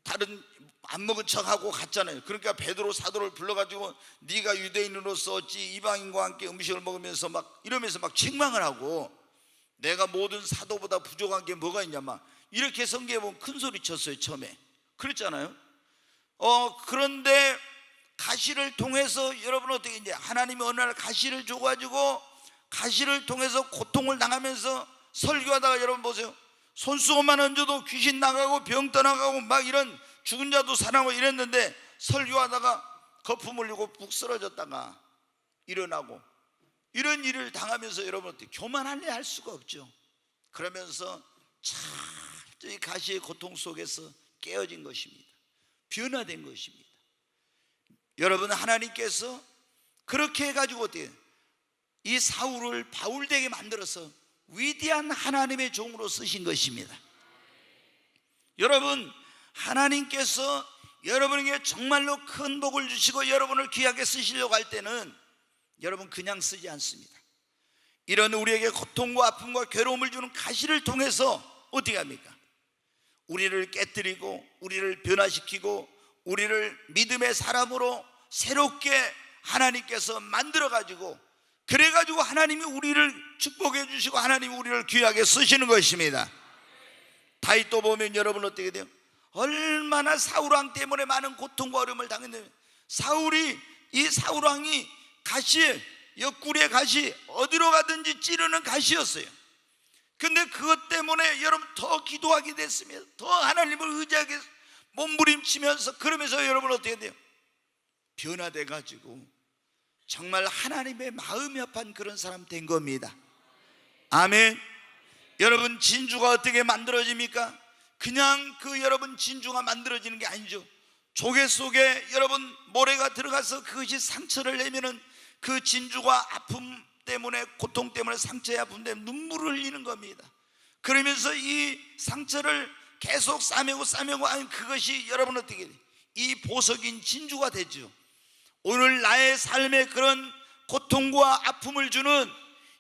다른 안 먹은 척하고 갔잖아요. 그러니까 베드로 사도를 불러가지고 네가 유대인으로서 어찌 이방인과 함께 음식을 먹으면서 막 이러면서 막 책망을 하고 내가 모든 사도보다 부족한 게 뭐가 있냐 막 이렇게 성경에 보면 큰 소리 쳤어요. 처음에 그렇잖아요. 그런데 가시를 통해서 여러분 어떻게 이제 하나님이 어느 날 가시를 줘가지고 가시를 통해서 고통을 당하면서 설교하다가 여러분 보세요. 손수건만 얹어도 귀신 나가고 병 떠나가고 막 이런 죽은 자도 살아나고 이랬는데 설교하다가 거품 흘리고 푹 쓰러졌다가 일어나고 이런 일을 당하면서 여러분 어떻게 교만할래 할 수가 없죠. 그러면서 철저히 가시의 고통 속에서 깨어진 것입니다. 변화된 것입니다. 여러분 하나님께서 그렇게 해가지고 어떻게 이 사울을 바울되게 만들어서 위대한 하나님의 종으로 쓰신 것입니다. 여러분 하나님께서 여러분에게 정말로 큰 복을 주시고 여러분을 귀하게 쓰시려고 할 때는 여러분 그냥 쓰지 않습니다. 이런 우리에게 고통과 아픔과 괴로움을 주는 가시를 통해서 어떻게 합니까? 우리를 깨뜨리고 우리를 변화시키고 우리를 믿음의 사람으로 새롭게 하나님께서 만들어가지고 그래가지고 하나님이 우리를 축복해 주시고 하나님이 우리를 귀하게 쓰시는 것입니다. 다윗도 보면 여러분 어떻게 돼요? 얼마나 사울왕 때문에 많은 고통과 어려움을 당했는데 이 사울왕이 가시, 옆구리의 가시 어디로 가든지 찌르는 가시였어요. 근데 그것 때문에 여러분 더 기도하게 됐습니다. 더 하나님을 의지하게 몸부림치면서 그러면서 여러분 어떻게 돼요? 변화돼 가지고 정말 하나님의 마음이 합한 그런 사람 된 겁니다. 아멘. 여러분 진주가 어떻게 만들어집니까? 그냥 여러분 진주가 만들어지는 게 아니죠. 조개 속에 여러분 모래가 들어가서 그것이 상처를 내면은 그 진주가 아픔 때문에 고통 때문에 상처의 아픔 때문에 눈물을 흘리는 겁니다. 그러면서 이 상처를 계속 싸매고 아니 그것이 여러분 어떻게 돼요? 이 보석인 진주가 되죠. 오늘 나의 삶에 그런 고통과 아픔을 주는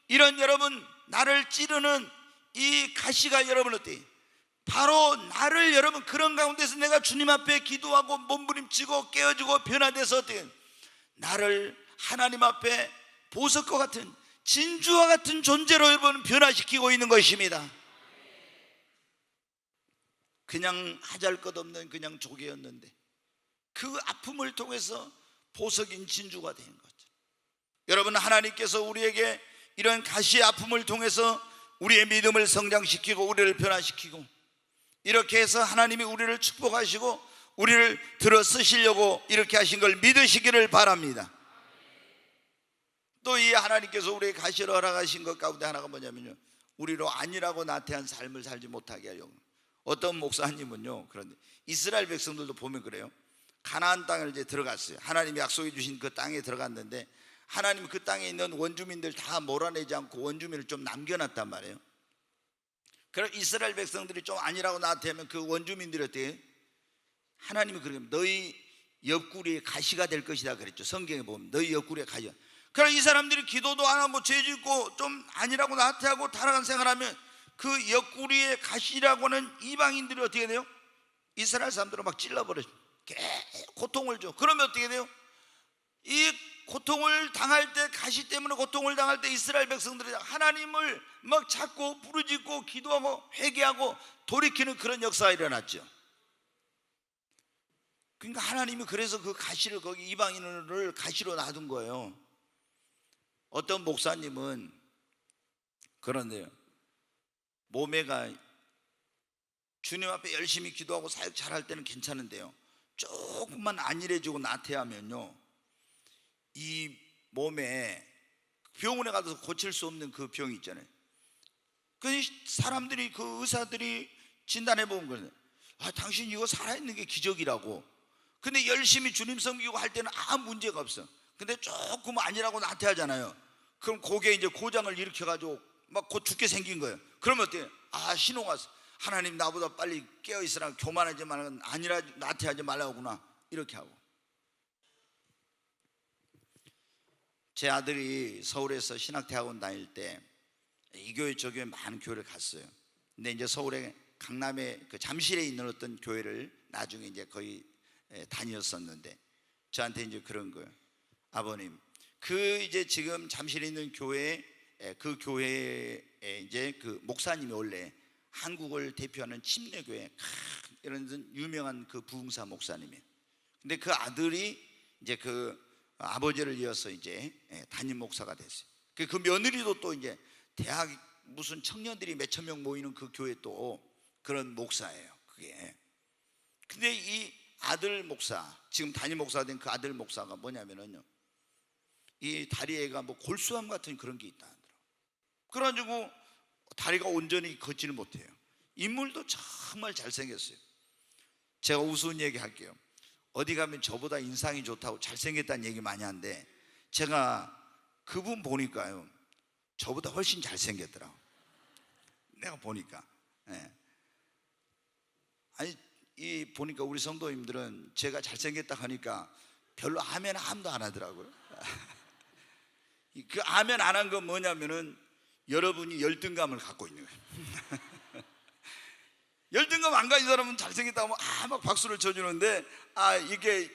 이런 여러분 나를 찌르는 이 가시가 여러분 어때요? 바로 나를 여러분 그런 가운데서 내가 주님 앞에 기도하고 몸부림치고 깨어지고 변화돼서 어때요? 나를 하나님 앞에 보석과 같은 진주와 같은 존재로 여러분 변화시키고 있는 것입니다. 그냥 하잘것없는 그냥 조개였는데 그 아픔을 통해서 보석인 진주가 되는 거죠. 여러분 하나님께서 우리에게 이런 가시의 아픔을 통해서 우리의 믿음을 성장시키고 우리를 변화시키고 이렇게 해서 하나님이 우리를 축복하시고 우리를 들어 쓰시려고 이렇게 하신 걸 믿으시기를 바랍니다. 또 이 하나님께서 우리의 가시를 허락하신 것 가운데 하나가 뭐냐면요, 우리로 안일하고 나태한 삶을 살지 못하게 하려고. 어떤 목사님은요, 그런데 이스라엘 백성들도 보면 그래요. 가나안 땅을 이제 들어갔어요. 하나님이 약속해 주신 그 땅에 들어갔는데 하나님 그 땅에 있는 원주민들 다 몰아내지 않고 원주민을 좀 남겨놨단 말이에요. 그럼 이스라엘 백성들이 좀 안일하고 나태하면 그 원주민들이 어때요? 하나님이 그렇게 너희 옆구리에 가시가 될 것이다 그랬죠. 성경에 보면 너희 옆구리에 가시가. 그럼 이 사람들이 기도도 안 하고 죄 짓고 좀 안일하고 나태하고 타락한 생활하면 그 옆구리에 가시라고는 이방인들이 어떻게 돼요? 이스라엘 사람들을 막 찔러버려요. 고통을 줘. 그러면 어떻게 돼요? 이 고통을 당할 때, 가시 때문에 고통을 당할 때 이스라엘 백성들이 하나님을 막 찾고 부르짖고 기도하고 회개하고 돌이키는 그런 역사가 일어났죠. 그러니까 하나님이 그래서 그 가시를 거기 이방인을 가시로 놔둔 거예요. 어떤 목사님은 그런데요, 몸에가 주님 앞에 열심히 기도하고 사역 잘할 때는 괜찮은데요, 조금만 안일해지고 나태하면요, 이 몸에 병원에 가서 고칠 수 없는 그 병이 있잖아요. 그 사람들이, 그 의사들이 진단해 본 거예요. 당신 이거 살아있는 게 기적이라고. 근데 열심히 주님 섬기고 할 때는 아무 문제가 없어. 근데 조금 안일하고 나태하잖아요. 그럼 거기에 이제 고장을 일으켜가지고 막 곧 죽게 생긴 거예요. 그러면 어때요? 신호가 왔어. 하나님 나보다 빨리 깨어있으라, 교만하지 말고 나태하지 말라구나, 이렇게 하고. 제 아들이 서울에서 신학대학원 다닐 때 이 교회 저 교회 많은 교회를 갔어요. 근데 이제 서울에 강남에 그 잠실에 있는 어떤 교회를 나중에 이제 거의 다녔었는데 저한테 이제 그런 거예요. 아버님, 그 이제 지금 잠실에 있는 교회, 그 교회에 이제 그 목사님이 원래 한국을 대표하는 침례교회 이런 유명한 그 부흥사 목사님이에요. 근데 그 아들이 이제 그 아버지를 이어서 이제 담임 목사가 됐어요. 그 며느리도 또 이제 대학 무슨 청년들이 몇천 명 모이는 그 교회 또 그런 목사예요. 그게. 근데 이 아들 목사, 지금 담임 목사가 된 그 아들 목사가 뭐냐면은요, 이 다리에가 뭐 골수암 같은 그런 게 있다 하더라고요. 그래가지고 다리가 온전히 걷지를 못해요. 인물도 정말 잘생겼어요. 제가 우스운 얘기 할게요. 어디 가면 저보다 인상이 좋다고 잘생겼다는 얘기 많이 하는데, 제가 그분 보니까요, 저보다 훨씬 잘생겼더라고. 내가 보니까. 아니, 보니까 우리 성도님들은 제가 잘생겼다 하니까 별로 아멘 함도 안 하더라고요. 그 아멘 안 한 건 뭐냐면은 여러분이 열등감을 갖고 있는 거예요. 열등감 안 가진 사람은 잘생겼다고 막 박수를 쳐주는데, 이게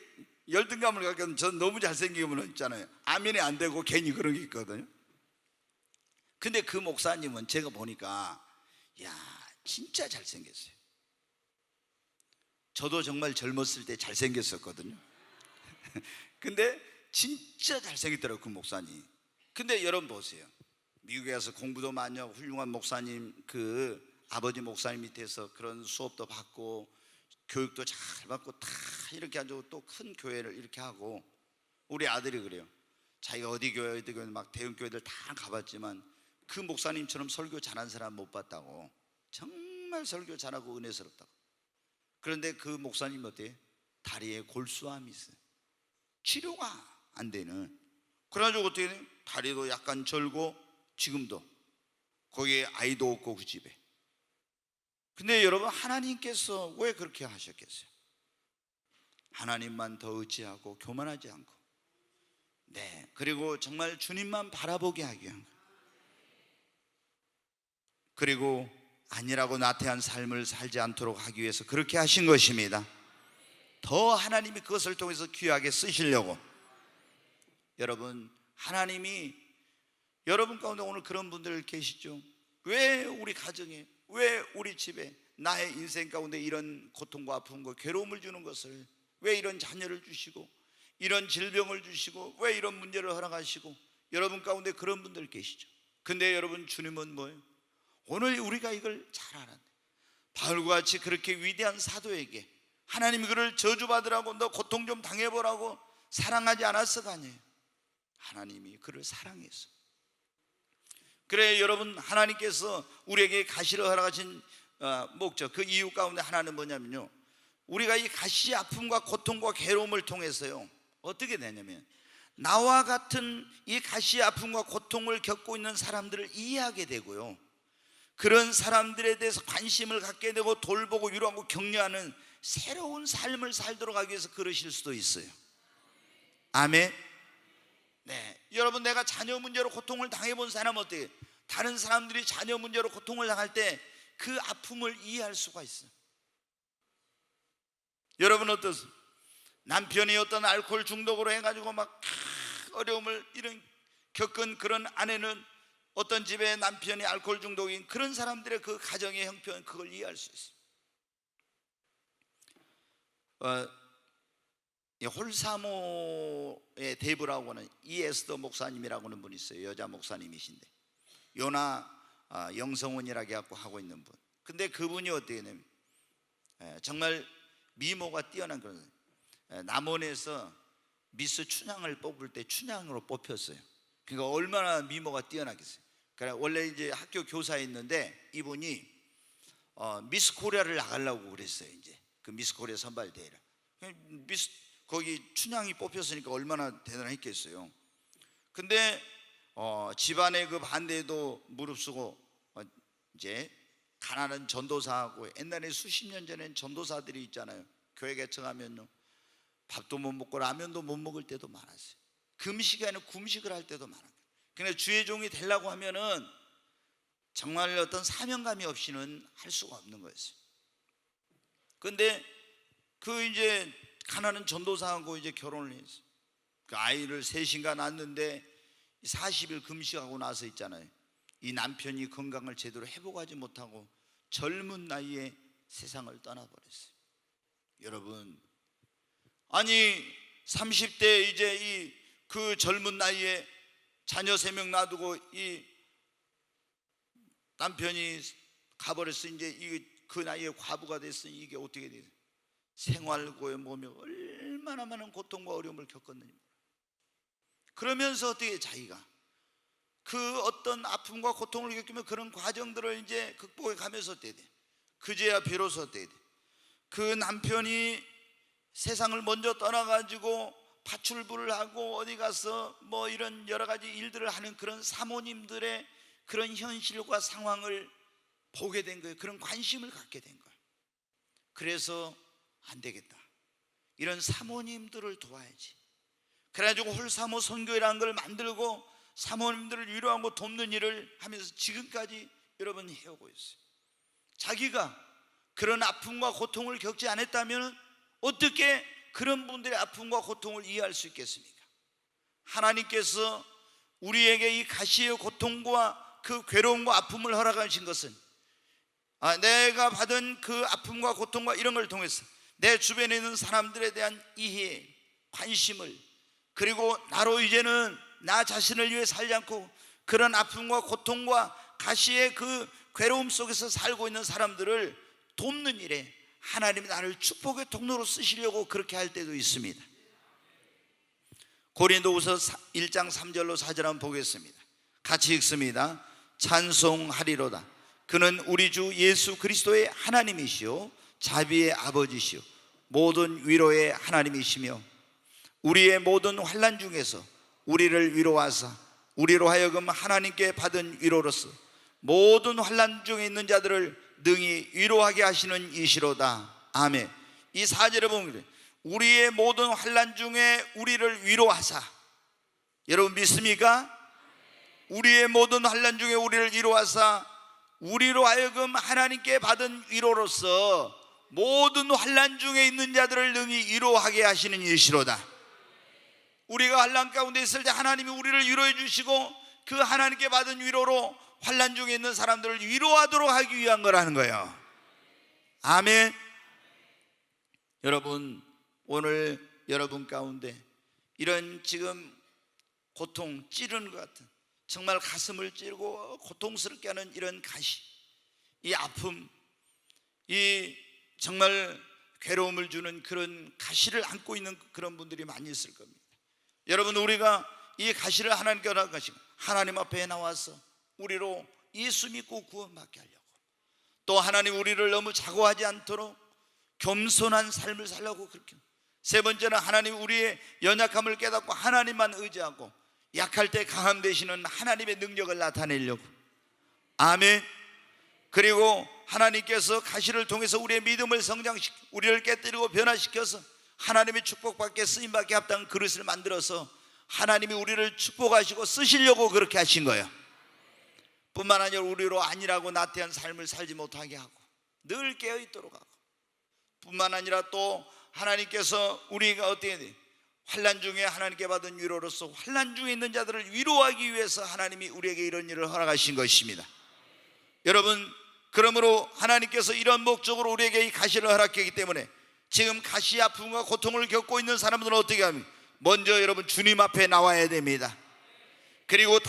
열등감을 갖고 있는, 전 너무 잘생기면 있잖아요, 아멘이 안 되고 괜히 그런 게 있거든요. 근데 그 목사님은 제가 보니까 진짜 잘생겼어요. 저도 정말 젊었을 때 잘생겼었거든요. 근데 진짜 잘생겼더라고요, 그 목사님. 근데 여러분 보세요. 미국에 가서 공부도 많이 하고 훌륭한 목사님, 그 아버지 목사님 밑에서 그런 수업도 받고 교육도 잘 받고 다 이렇게 가지고 또 큰 교회를 이렇게 하고, 우리 아들이 그래요. 자기가 어디 교회 막 대형 교회들 다 가봤지만 그 목사님처럼 설교 잘한 사람 못 봤다고. 정말 설교 잘하고 은혜스럽다고. 그런데 그 목사님 어때요? 다리에 골수암이 있어요. 치료가 안 되는. 그래가지고 어떻게 돼요? 다리도 약간 절고, 지금도 거기에 아이도 없고 그 집에. 근데 여러분, 하나님께서 왜 그렇게 하셨겠어요? 하나님만 더 의지하고 교만하지 않고, 그리고 정말 주님만 바라보게 하기 위한 거예요. 그리고 아니라고 나태한 삶을 살지 않도록 하기 위해서 그렇게 하신 것입니다. 더 하나님이 그것을 통해서 귀하게 쓰시려고. 여러분, 하나님이 여러분 가운데 오늘 그런 분들 계시죠? 왜 우리 가정에, 왜 우리 집에, 나의 인생 가운데 이런 고통과 아픔과 괴로움을 주는 것을, 왜 이런 자녀를 주시고 이런 질병을 주시고 왜 이런 문제를 허락하시고, 여러분 가운데 그런 분들 계시죠? 근데 여러분, 주님은 뭐예요? 오늘 우리가 이걸 잘 알았네. 바울과 같이 그렇게 위대한 사도에게 하나님이 그를 저주받으라고, 너 고통 좀 당해보라고 사랑하지 않았어가 아니에요. 하나님이 그를 사랑해서. 그래 여러분, 하나님께서 우리에게 가시를 허락하신 목적, 그 이유 가운데 하나는 뭐냐면요, 우리가 이 가시의 아픔과 고통과 괴로움을 통해서요, 어떻게 되냐면 나와 같은 이 가시의 아픔과 고통을 겪고 있는 사람들을 이해하게 되고요, 그런 사람들에 대해서 관심을 갖게 되고 돌보고 위로하고 격려하는 새로운 삶을 살도록 하기 위해서 그러실 수도 있어요. 아멘. 여러분, 내가 자녀 문제로 고통을 당해본 사람은 어때요? 다른 사람들이 자녀 문제로 고통을 당할 때 그 아픔을 이해할 수가 있어요. 여러분 어떠세요? 남편이 어떤 알코올 중독으로 해가지고 막 어려움을 겪은 그런 아내는, 어떤 집에 남편이 알코올 중독인 그런 사람들의 그 가정의 형편, 그걸 이해할 수 있어요. 홀사모의 대부라고 하는 이에스더 목사님이라고 하는 분이 있어요. 여자 목사님이신데 요나 영성원이라고 해갖고 하고 있는 분. 근데 그분이 어떻게 되냐면 정말 미모가 뛰어난 그런, 남원에서 미스 춘향을 뽑을 때 춘향으로 뽑혔어요. 그러니까 얼마나 미모가 뛰어나겠어요. 그래, 원래 이제 학교 교사였는데 이분이 미스 코리아를 나가려고 그랬어요. 이제 그 미스 코리아 선발대회를. 거기 춘향이 뽑혔으니까 얼마나 대단했겠어요. 근데 집안의 그 반대에도 무릅쓰고 이제 가난한 전도사하고, 옛날에 수십 년 전엔 전도사들이 있잖아요. 교회 개척하면요, 밥도 못 먹고 라면도 못 먹을 때도 많았어요. 금식이 아니라 kum식을 할 때도 많았어요. 근데 주의 종이 되려고 하면은 정말 어떤 사명감이 없이는 할 수가 없는 거였어요. 근데 그 이제 가난한 전도사하고 이제 결혼을 했어요. 그 아이를 셋인가 낳았는데 40일 금식하고 나서 있잖아요, 이 남편이 건강을 제대로 회복하지 못하고 젊은 나이에 세상을 떠나버렸어요. 여러분, 아니 30대 이제 그 젊은 나이에 자녀 3명 놔두고 이 남편이 가버렸어. 이제 그 나이에 과부가 됐으니 이게 어떻게 돼? 생활고에 몸에 얼마나 많은 고통과 어려움을 겪었느냐. 그러면서 어떻게 자기가 그 어떤 아픔과 고통을 겪으면 그런 과정들을 이제 극복해 가면서 어때야 돼? 그제야 비로소 어때야 돼? 그 남편이 세상을 먼저 떠나가지고 파출부를 하고 어디 가서 뭐 이런 여러 가지 일들을 하는 그런 사모님들의 그런 현실과 상황을 보게 된 거예요. 그런 관심을 갖게 된 거예요. 그래서 안 되겠다, 이런 사모님들을 도와야지. 그래가지고 홀사모 선교회라는 걸 만들고 사모님들을 위로하고 돕는 일을 하면서 지금까지 여러분 해오고 있어요. 자기가 그런 아픔과 고통을 겪지 않았다면 어떻게 그런 분들의 아픔과 고통을 이해할 수 있겠습니까? 하나님께서 우리에게 이 가시의 고통과 그 괴로움과 아픔을 허락하신 것은 내가 받은 그 아픔과 고통과 이런 걸 통해서 내 주변에 있는 사람들에 대한 이해, 관심을, 그리고 나로 이제는 나 자신을 위해 살지 않고 그런 아픔과 고통과 가시의 그 괴로움 속에서 살고 있는 사람들을 돕는 일에 하나님이 나를 축복의 통로로 쓰시려고 그렇게 할 때도 있습니다. 고린도후서 1장 3절로 4절 한번 보겠습니다. 같이 읽습니다. 찬송하리로다. 그는 우리 주 예수 그리스도의 하나님이시요 자비의 아버지시요 모든 위로의 하나님이시며 우리의 모든 환난 중에서 우리를 위로하사 우리로 하여금 하나님께 받은 위로로서 모든 환난 중에 있는 자들을 능히 위로하게 하시는 이시로다. 아멘. 이 4절에 보면 우리의 모든 환난 중에 우리를 위로하사, 여러분 믿습니까? 우리의 모든 환난 중에 우리를 위로하사 우리로 하여금 하나님께 받은 위로로서 모든 환난 중에 있는 자들을 능히 위로하게 하시는 이시로다. 우리가 환난 가운데 있을 때 하나님이 우리를 위로해 주시고 그 하나님께 받은 위로로 환난 중에 있는 사람들을 위로하도록 하기 위한 거라는 거예요. 아멘. 여러분, 오늘 여러분 가운데 이런 지금 고통, 찌르는 것 같은, 정말 가슴을 찌르고 고통스럽게 하는 이런 가시, 이 아픔, 이 정말 괴로움을 주는 그런 가시를 안고 있는 그런 분들이 많이 있을 겁니다. 여러분, 우리가 이 가시를 하나님께 허락하시고 하나님 앞에 나와서 우리로 예수 믿고 구원받게 하려고, 또 하나님 우리를 너무 자고하지 않도록 겸손한 삶을 살려고, 그렇게 세 번째는 하나님 우리의 연약함을 깨닫고 하나님만 의지하고 약할 때 강함 되시는 하나님의 능력을 나타내려고. 아멘. 그리고 하나님께서 가시를 통해서 우리의 믿음을 성장시키고 우리를 깨뜨리고 변화시켜서 하나님의 축복받게 쓰임받게 합당한 그릇을 만들어서 하나님이 우리를 축복하시고 쓰시려고 그렇게 하신 거예요. 뿐만 아니라 우리로 아니라고 나태한 삶을 살지 못하게 하고 늘 깨어있도록 하고, 뿐만 아니라 또 하나님께서 우리가 어떻게 돼? 환난 중에 하나님께 받은 위로로서 환난 중에 있는 자들을 위로하기 위해서 하나님이 우리에게 이런 일을 허락하신 것입니다. 여러분, 그러므로 하나님께서 이런 목적으로 우리에게 이 가시를 허락했기 때문에 지금 가시 아픔과 고통을 겪고 있는 사람들은 어떻게 합니까? 먼저 여러분 주님 앞에 나와야 됩니다. 그리고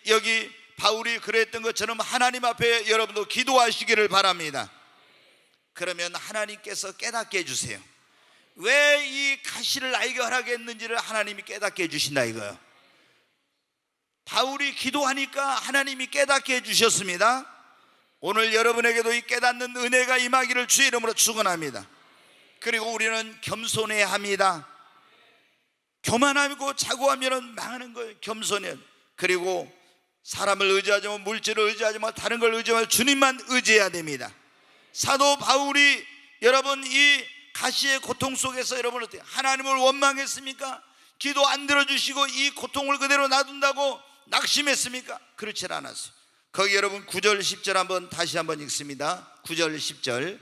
여기 바울이 그랬던 것처럼 하나님 앞에 여러분도 기도하시기를 바랍니다. 그러면 하나님께서 깨닫게 해주세요. 왜 이 가시를 나에게 허락했는지를 하나님이 깨닫게 해주신다 이거예요. 바울이 기도하니까 하나님이 깨닫게 해주셨습니다. 오늘 여러분에게도 이 깨닫는 은혜가 임하기를 주의 이름으로 축원합니다. 그리고 우리는 겸손해야 합니다. 교만하고 자고하면 망하는 거예요. 겸손해. 그리고 사람을 의지하지 마, 물질을 의지하지 마, 다른 걸 의지하지 마, 주님만 의지해야 됩니다. 사도 바울이 여러분 이 가시의 고통 속에서 여러분 어때요? 하나님을 원망했습니까? 기도 안 들어주시고 이 고통을 그대로 놔둔다고 낙심했습니까? 그렇지 않았어요. 거기 여러분 9절 10절 한번 다시 한번 읽습니다. 9절 10절.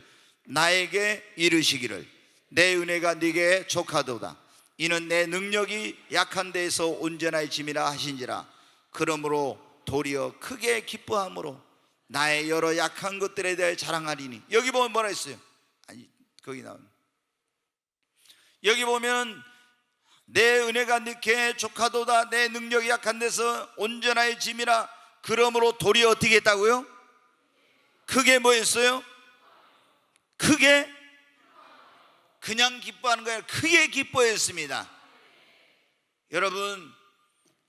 나에게 이르시기를 내 은혜가 네게 족하도다. 이는 내 능력이 약한 데에서 온전하여 짐이라 하신지라. 그러므로 도리어 크게 기뻐함으로 나의 여러 약한 것들에 대해 자랑하리니. 여기 보면 뭐라 했어요? 아니 거기 나오는 여기 보면 내 은혜가 너게 족하도다. 내 능력이 약한 데서 온전하의 짐이라. 그러므로 돌이 어떻게 했다고요? 크게 뭐 했어요? 크게, 그냥 기뻐하는 거예요. 크게 기뻐했습니다. 여러분,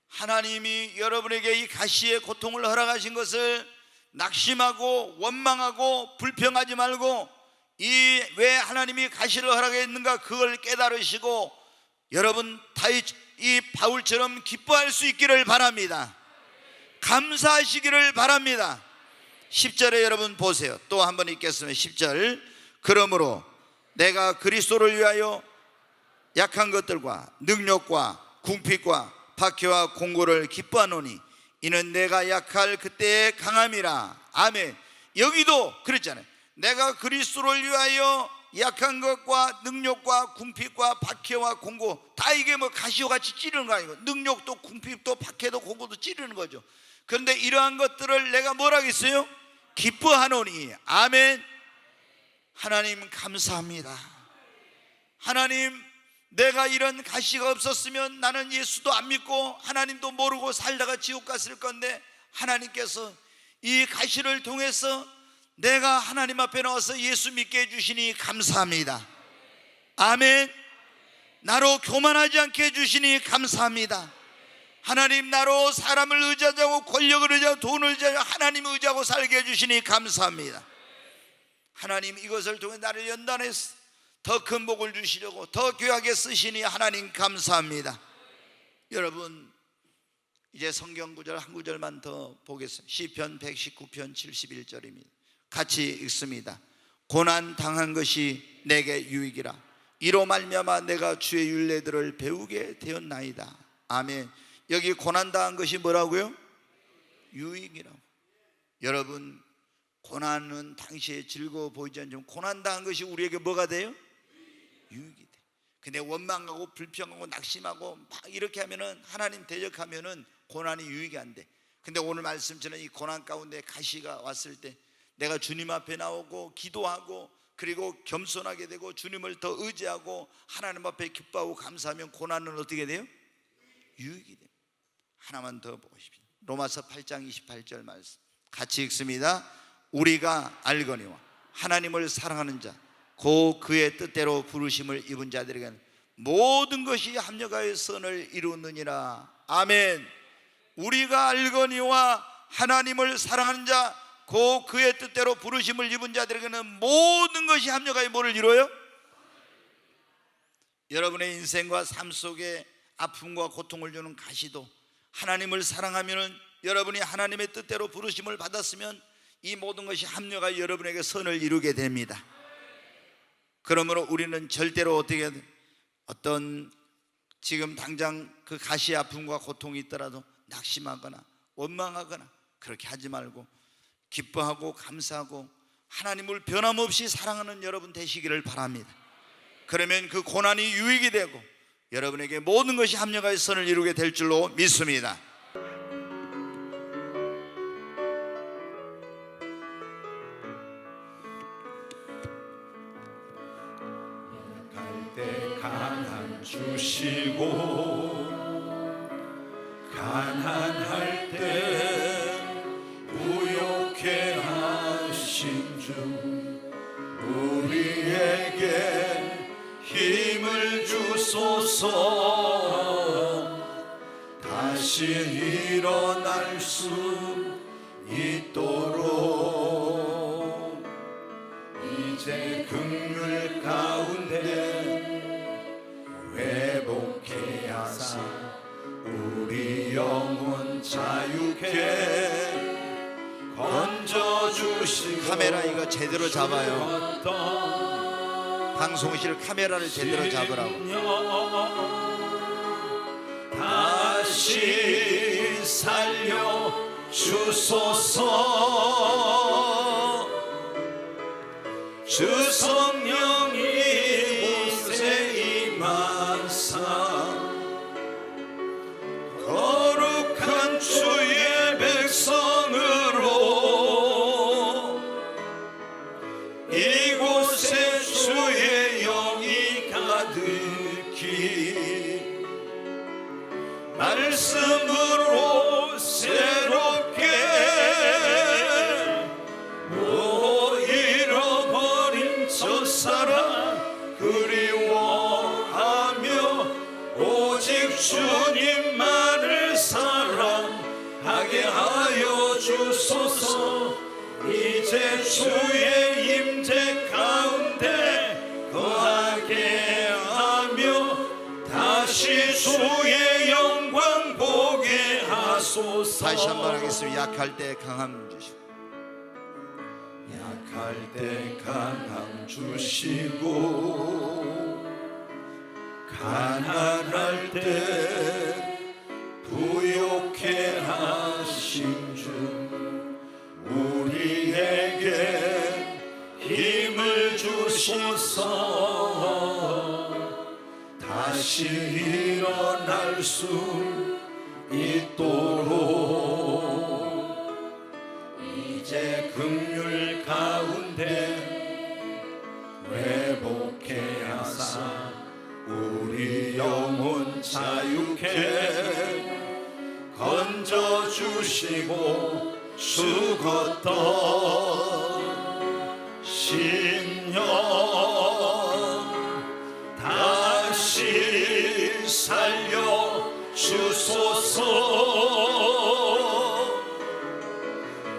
하나님이 여러분에게 이 가시의 고통을 허락하신 것을 낙심하고 원망하고 불평하지 말고, 이 왜 하나님이 가시를 허락했는가 그걸 깨달으시고 여러분 이 바울처럼 기뻐할 수 있기를 바랍니다. 감사하시기를 바랍니다. 10절에 여러분 보세요. 또 한 번 읽겠습니다. 10절. 그러므로 내가 그리스도를 위하여 약한 것들과 능력과 궁핍과 박해와 공고를 기뻐하노니 이는 내가 약할 그때의 강함이라. 아멘. 여기도 그랬잖아요. 내가 그리스도를 위하여 약한 것과 능력과 궁핍과 박해와 공고, 다 이게 뭐 가시와 같이 찌르는 거 아니고, 능력도 궁핍도 박해도 공고도 찌르는 거죠. 그런데 이러한 것들을 내가 뭐라고 했어요? 기뻐하노니. 아멘. 하나님 감사합니다. 하나님, 내가 이런 가시가 없었으면 나는 예수도 안 믿고 하나님도 모르고 살다가 지옥 갔을 건데, 하나님께서 이 가시를 통해서 내가 하나님 앞에 나와서 예수 믿게 해주시니 감사합니다. 아멘. 나로 교만하지 않게 해주시니 감사합니다. 하나님, 나로 사람을 의지하지 않고 권력을 의지하고 돈을 의지하고 하나님을 의지하고 살게 해주시니 감사합니다. 하나님, 이것을 통해 나를 연단해서 더 큰 복을 주시려고 더 귀하게 쓰시니 하나님 감사합니다. 여러분, 이제 성경 구절 한 구절만 더 보겠습니다. 시편 119편 71절입니다. 같이 읽습니다. 고난 당한 것이 내게 유익이라. 이로 말미암아 내가 주의 율례들을 배우게 되었나이다. 아멘. 여기 고난 당한 것이 뭐라고요? 유익이라고. 여러분, 고난은 당시에 즐거워 보이지 않지만 고난 당한 것이 우리에게 뭐가 돼요? 유익이 돼. 근데 원망하고 불평하고 낙심하고 막 이렇게 하면은, 하나님 대적하면은 고난이 유익이 안 돼. 근데 오늘 말씀처럼 이 고난 가운데 가시가 왔을 때 내가 주님 앞에 나오고 기도하고 그리고 겸손하게 되고 주님을 더 의지하고 하나님 앞에 기뻐하고 감사하면 고난은 어떻게 돼요? 유익이 됩니다. 하나만 더 보십시오. 로마서 8장 28절 말씀 같이 읽습니다. 우리가 알거니와 하나님을 사랑하는 자 곧 그의 뜻대로 부르심을 입은 자들에게는 모든 것이 합력하여 선을 이루느니라. 아멘. 우리가 알거니와 하나님을 사랑하는 자 곧 그의 뜻대로 부르심을 입은 자들에게는 모든 것이 합력하여 뭐를 이루어요? 여러분의 인생과 삶 속에 아픔과 고통을 주는 가시도 하나님을 사랑하면은, 여러분이 하나님의 뜻대로 부르심을 받았으면 이 모든 것이 합력하여 여러분에게 선을 이루게 됩니다. 그러므로 우리는 절대로 어떻게 어떤 지금 당장 그 가시의 아픔과 고통이 있더라도 낙심하거나 원망하거나 그렇게 하지 말고 기뻐하고 감사하고 하나님을 변함없이 사랑하는 여러분 되시기를 바랍니다. 그러면 그 고난이 유익이 되고 여러분에게 모든 것이 합력하여 선을 이루게 될 줄로 믿습니다. 갈 때 가난 주시고 가난할 때 부욕해 하신 주 우리에게 힘을 주소서. 다시 일어날 수 있도록 이제 긍휼 가운데 회복해 하사 우리 영혼 자유케 건져주시고. 카메라 이거 제대로 잡아요. 방송실 카메라를 제대로 잡으라고. 다시 살려 주소서. 주 성령이 이곳에 임하사 거룩한 주의 백성으로 이곳에 주의 영이 가득 하게 하여 주소서. 이제 주의 임재 가운데 거하게 하며 다시 주의 영광 보게 하소서. 다시 한번 하겠습니다. 약할 때 강함 주시고, 약할 때 강함 주시고 가난할 때 부욕해 하신 주, 우리에게 힘을 주소서. 다시 일어날 수 있도록 이제 긍휼 가운데 회복해 하사 우리 영혼 자유케 건져 주시고 죽었던 신령 다시 살려 주소서.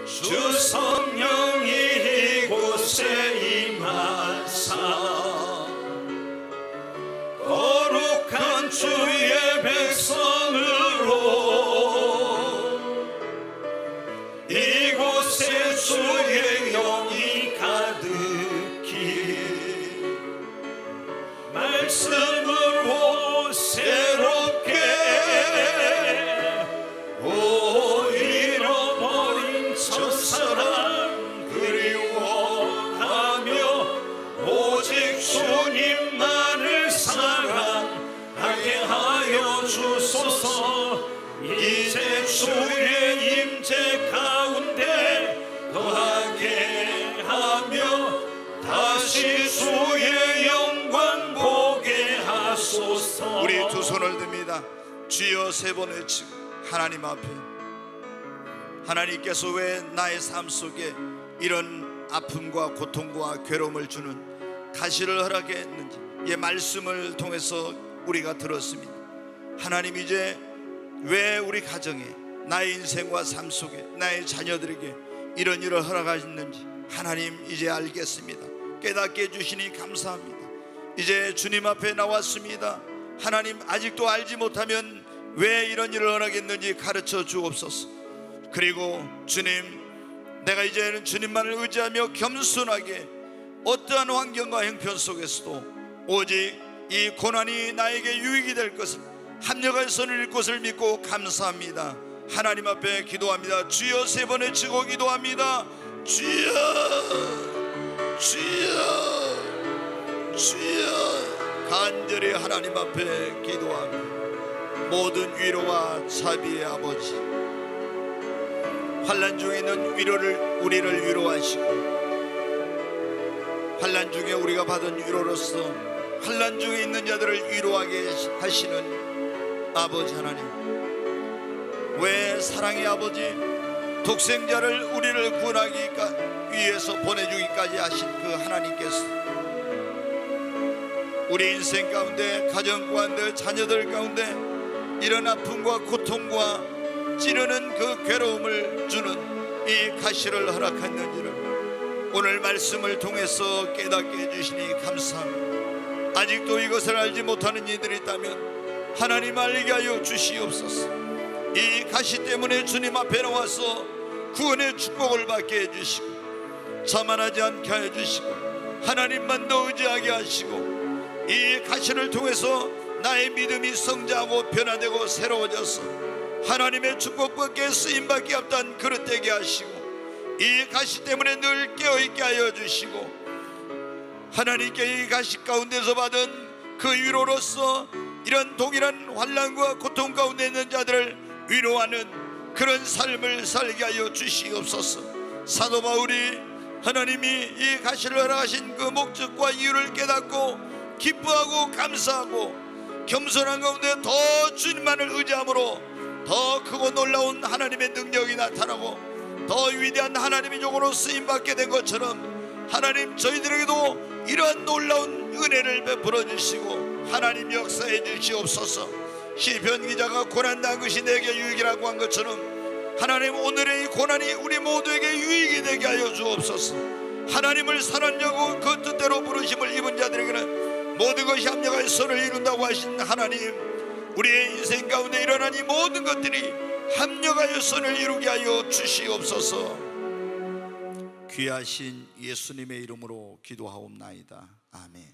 주 성령이 이곳에 임하사 거룩한 주의 백성으로 이곳에 주의 영이 가득히 말씀으로 새롭게 잃어버린 첫사랑 그리워하며 오직 주님만을 사랑하게 하여 주소서. 이제 주의 임재 가운데 거하게 하며 다시 주의 영광 보게 하소서. 우리 두 손을 듭니다. 주여 세 번 외치고 하나님 앞에, 하나님께서 왜 나의 삶 속에 이런 아픔과 고통과 괴로움을 주는 가시를 허락했는지 이 말씀을 통해서 우리가 들었습니다. 하나님, 이제 왜 우리 가정에, 나의 인생과 삶 속에, 나의 자녀들에게 이런 일을 허락하셨는지 하나님 이제 알겠습니다. 깨닫게 해주시니 감사합니다. 이제 주님 앞에 나왔습니다. 하나님, 아직도 알지 못하면 왜 이런 일을 허락했는지 가르쳐 주옵소서. 그리고 주님, 내가 이제는 주님만을 의지하며 겸손하게 어떠한 환경과 형편 속에서도 오직 이 고난이 나에게 유익이 될 것을, 합력할 선을 잃을 것을 믿고 감사합니다. 하나님 앞에 기도합니다. 주여 세 번 외치고 기도합니다. 주여, 주여, 주여. 간절히 하나님 앞에 기도합니다. 모든 위로와 자비의 아버지, 환난 중에 있는 우리를 위로하시고, 환난 중에 우리가 받은 위로로서 환난 중에 있는 자들을 위로하게 하시는 아버지 하나님, 왜 사랑의 아버지 독생자를 우리를 구원하기 위해서 보내주기까지 하신 그 하나님께서 우리 인생 가운데, 가정 가운데, 자녀들 가운데 이런 아픔과 고통과 찌르는 그 괴로움을 주는 이 가시를 허락했는지를 오늘 말씀을 통해서 깨닫게 해주시니 감사합니다. 아직도 이것을 알지 못하는 이들이 있다면 하나님 알게 하여 주시옵소서. 이 가시 때문에 주님 앞에 나와서 구원의 축복을 받게 해주시고 자만하지 않게 해주시고 하나님만 더 의지하게 하시고, 이 가시를 통해서 나의 믿음이 성장하고 변화되고 새로워져서 하나님의 축복받게 쓰임받게 합단 그릇 되게 하시고, 이 가시 때문에 늘 깨어있게 하여 주시고, 하나님께 이 가시 가운데서 받은 그 위로로서 이런 동일한 환난과 고통 가운데 있는 자들을 위로하는 그런 삶을 살게 하여 주시옵소서. 사도 바울이 하나님이 이 가시를 허락하신 그 목적과 이유를 깨닫고 기뻐하고 감사하고 겸손한 가운데 더 주님만을 의지함으로 더 크고 놀라운 하나님의 능력이 나타나고 더 위대한 하나님의 종으로 쓰임받게 된 것처럼, 하나님 저희들에게도 이러한 놀라운 은혜를 베풀어 주시고 하나님 역사해 주시옵소서. 시편 기자가 고난당한 것이 내게 유익이라고 한 것처럼 하나님, 오늘의 이 고난이 우리 모두에게 유익이 되게 하여 주옵소서. 하나님을 사랑하고 그 뜻대로 부르심을 입은 자들에게는 모든 것이 합력하여 선을 이룬다고 하신 하나님, 우리의 인생 가운데 일어난 이 모든 것들이 합력하여 선을 이루게 하여 주시옵소서. 귀하신 예수님의 이름으로 기도하옵나이다. 아멘.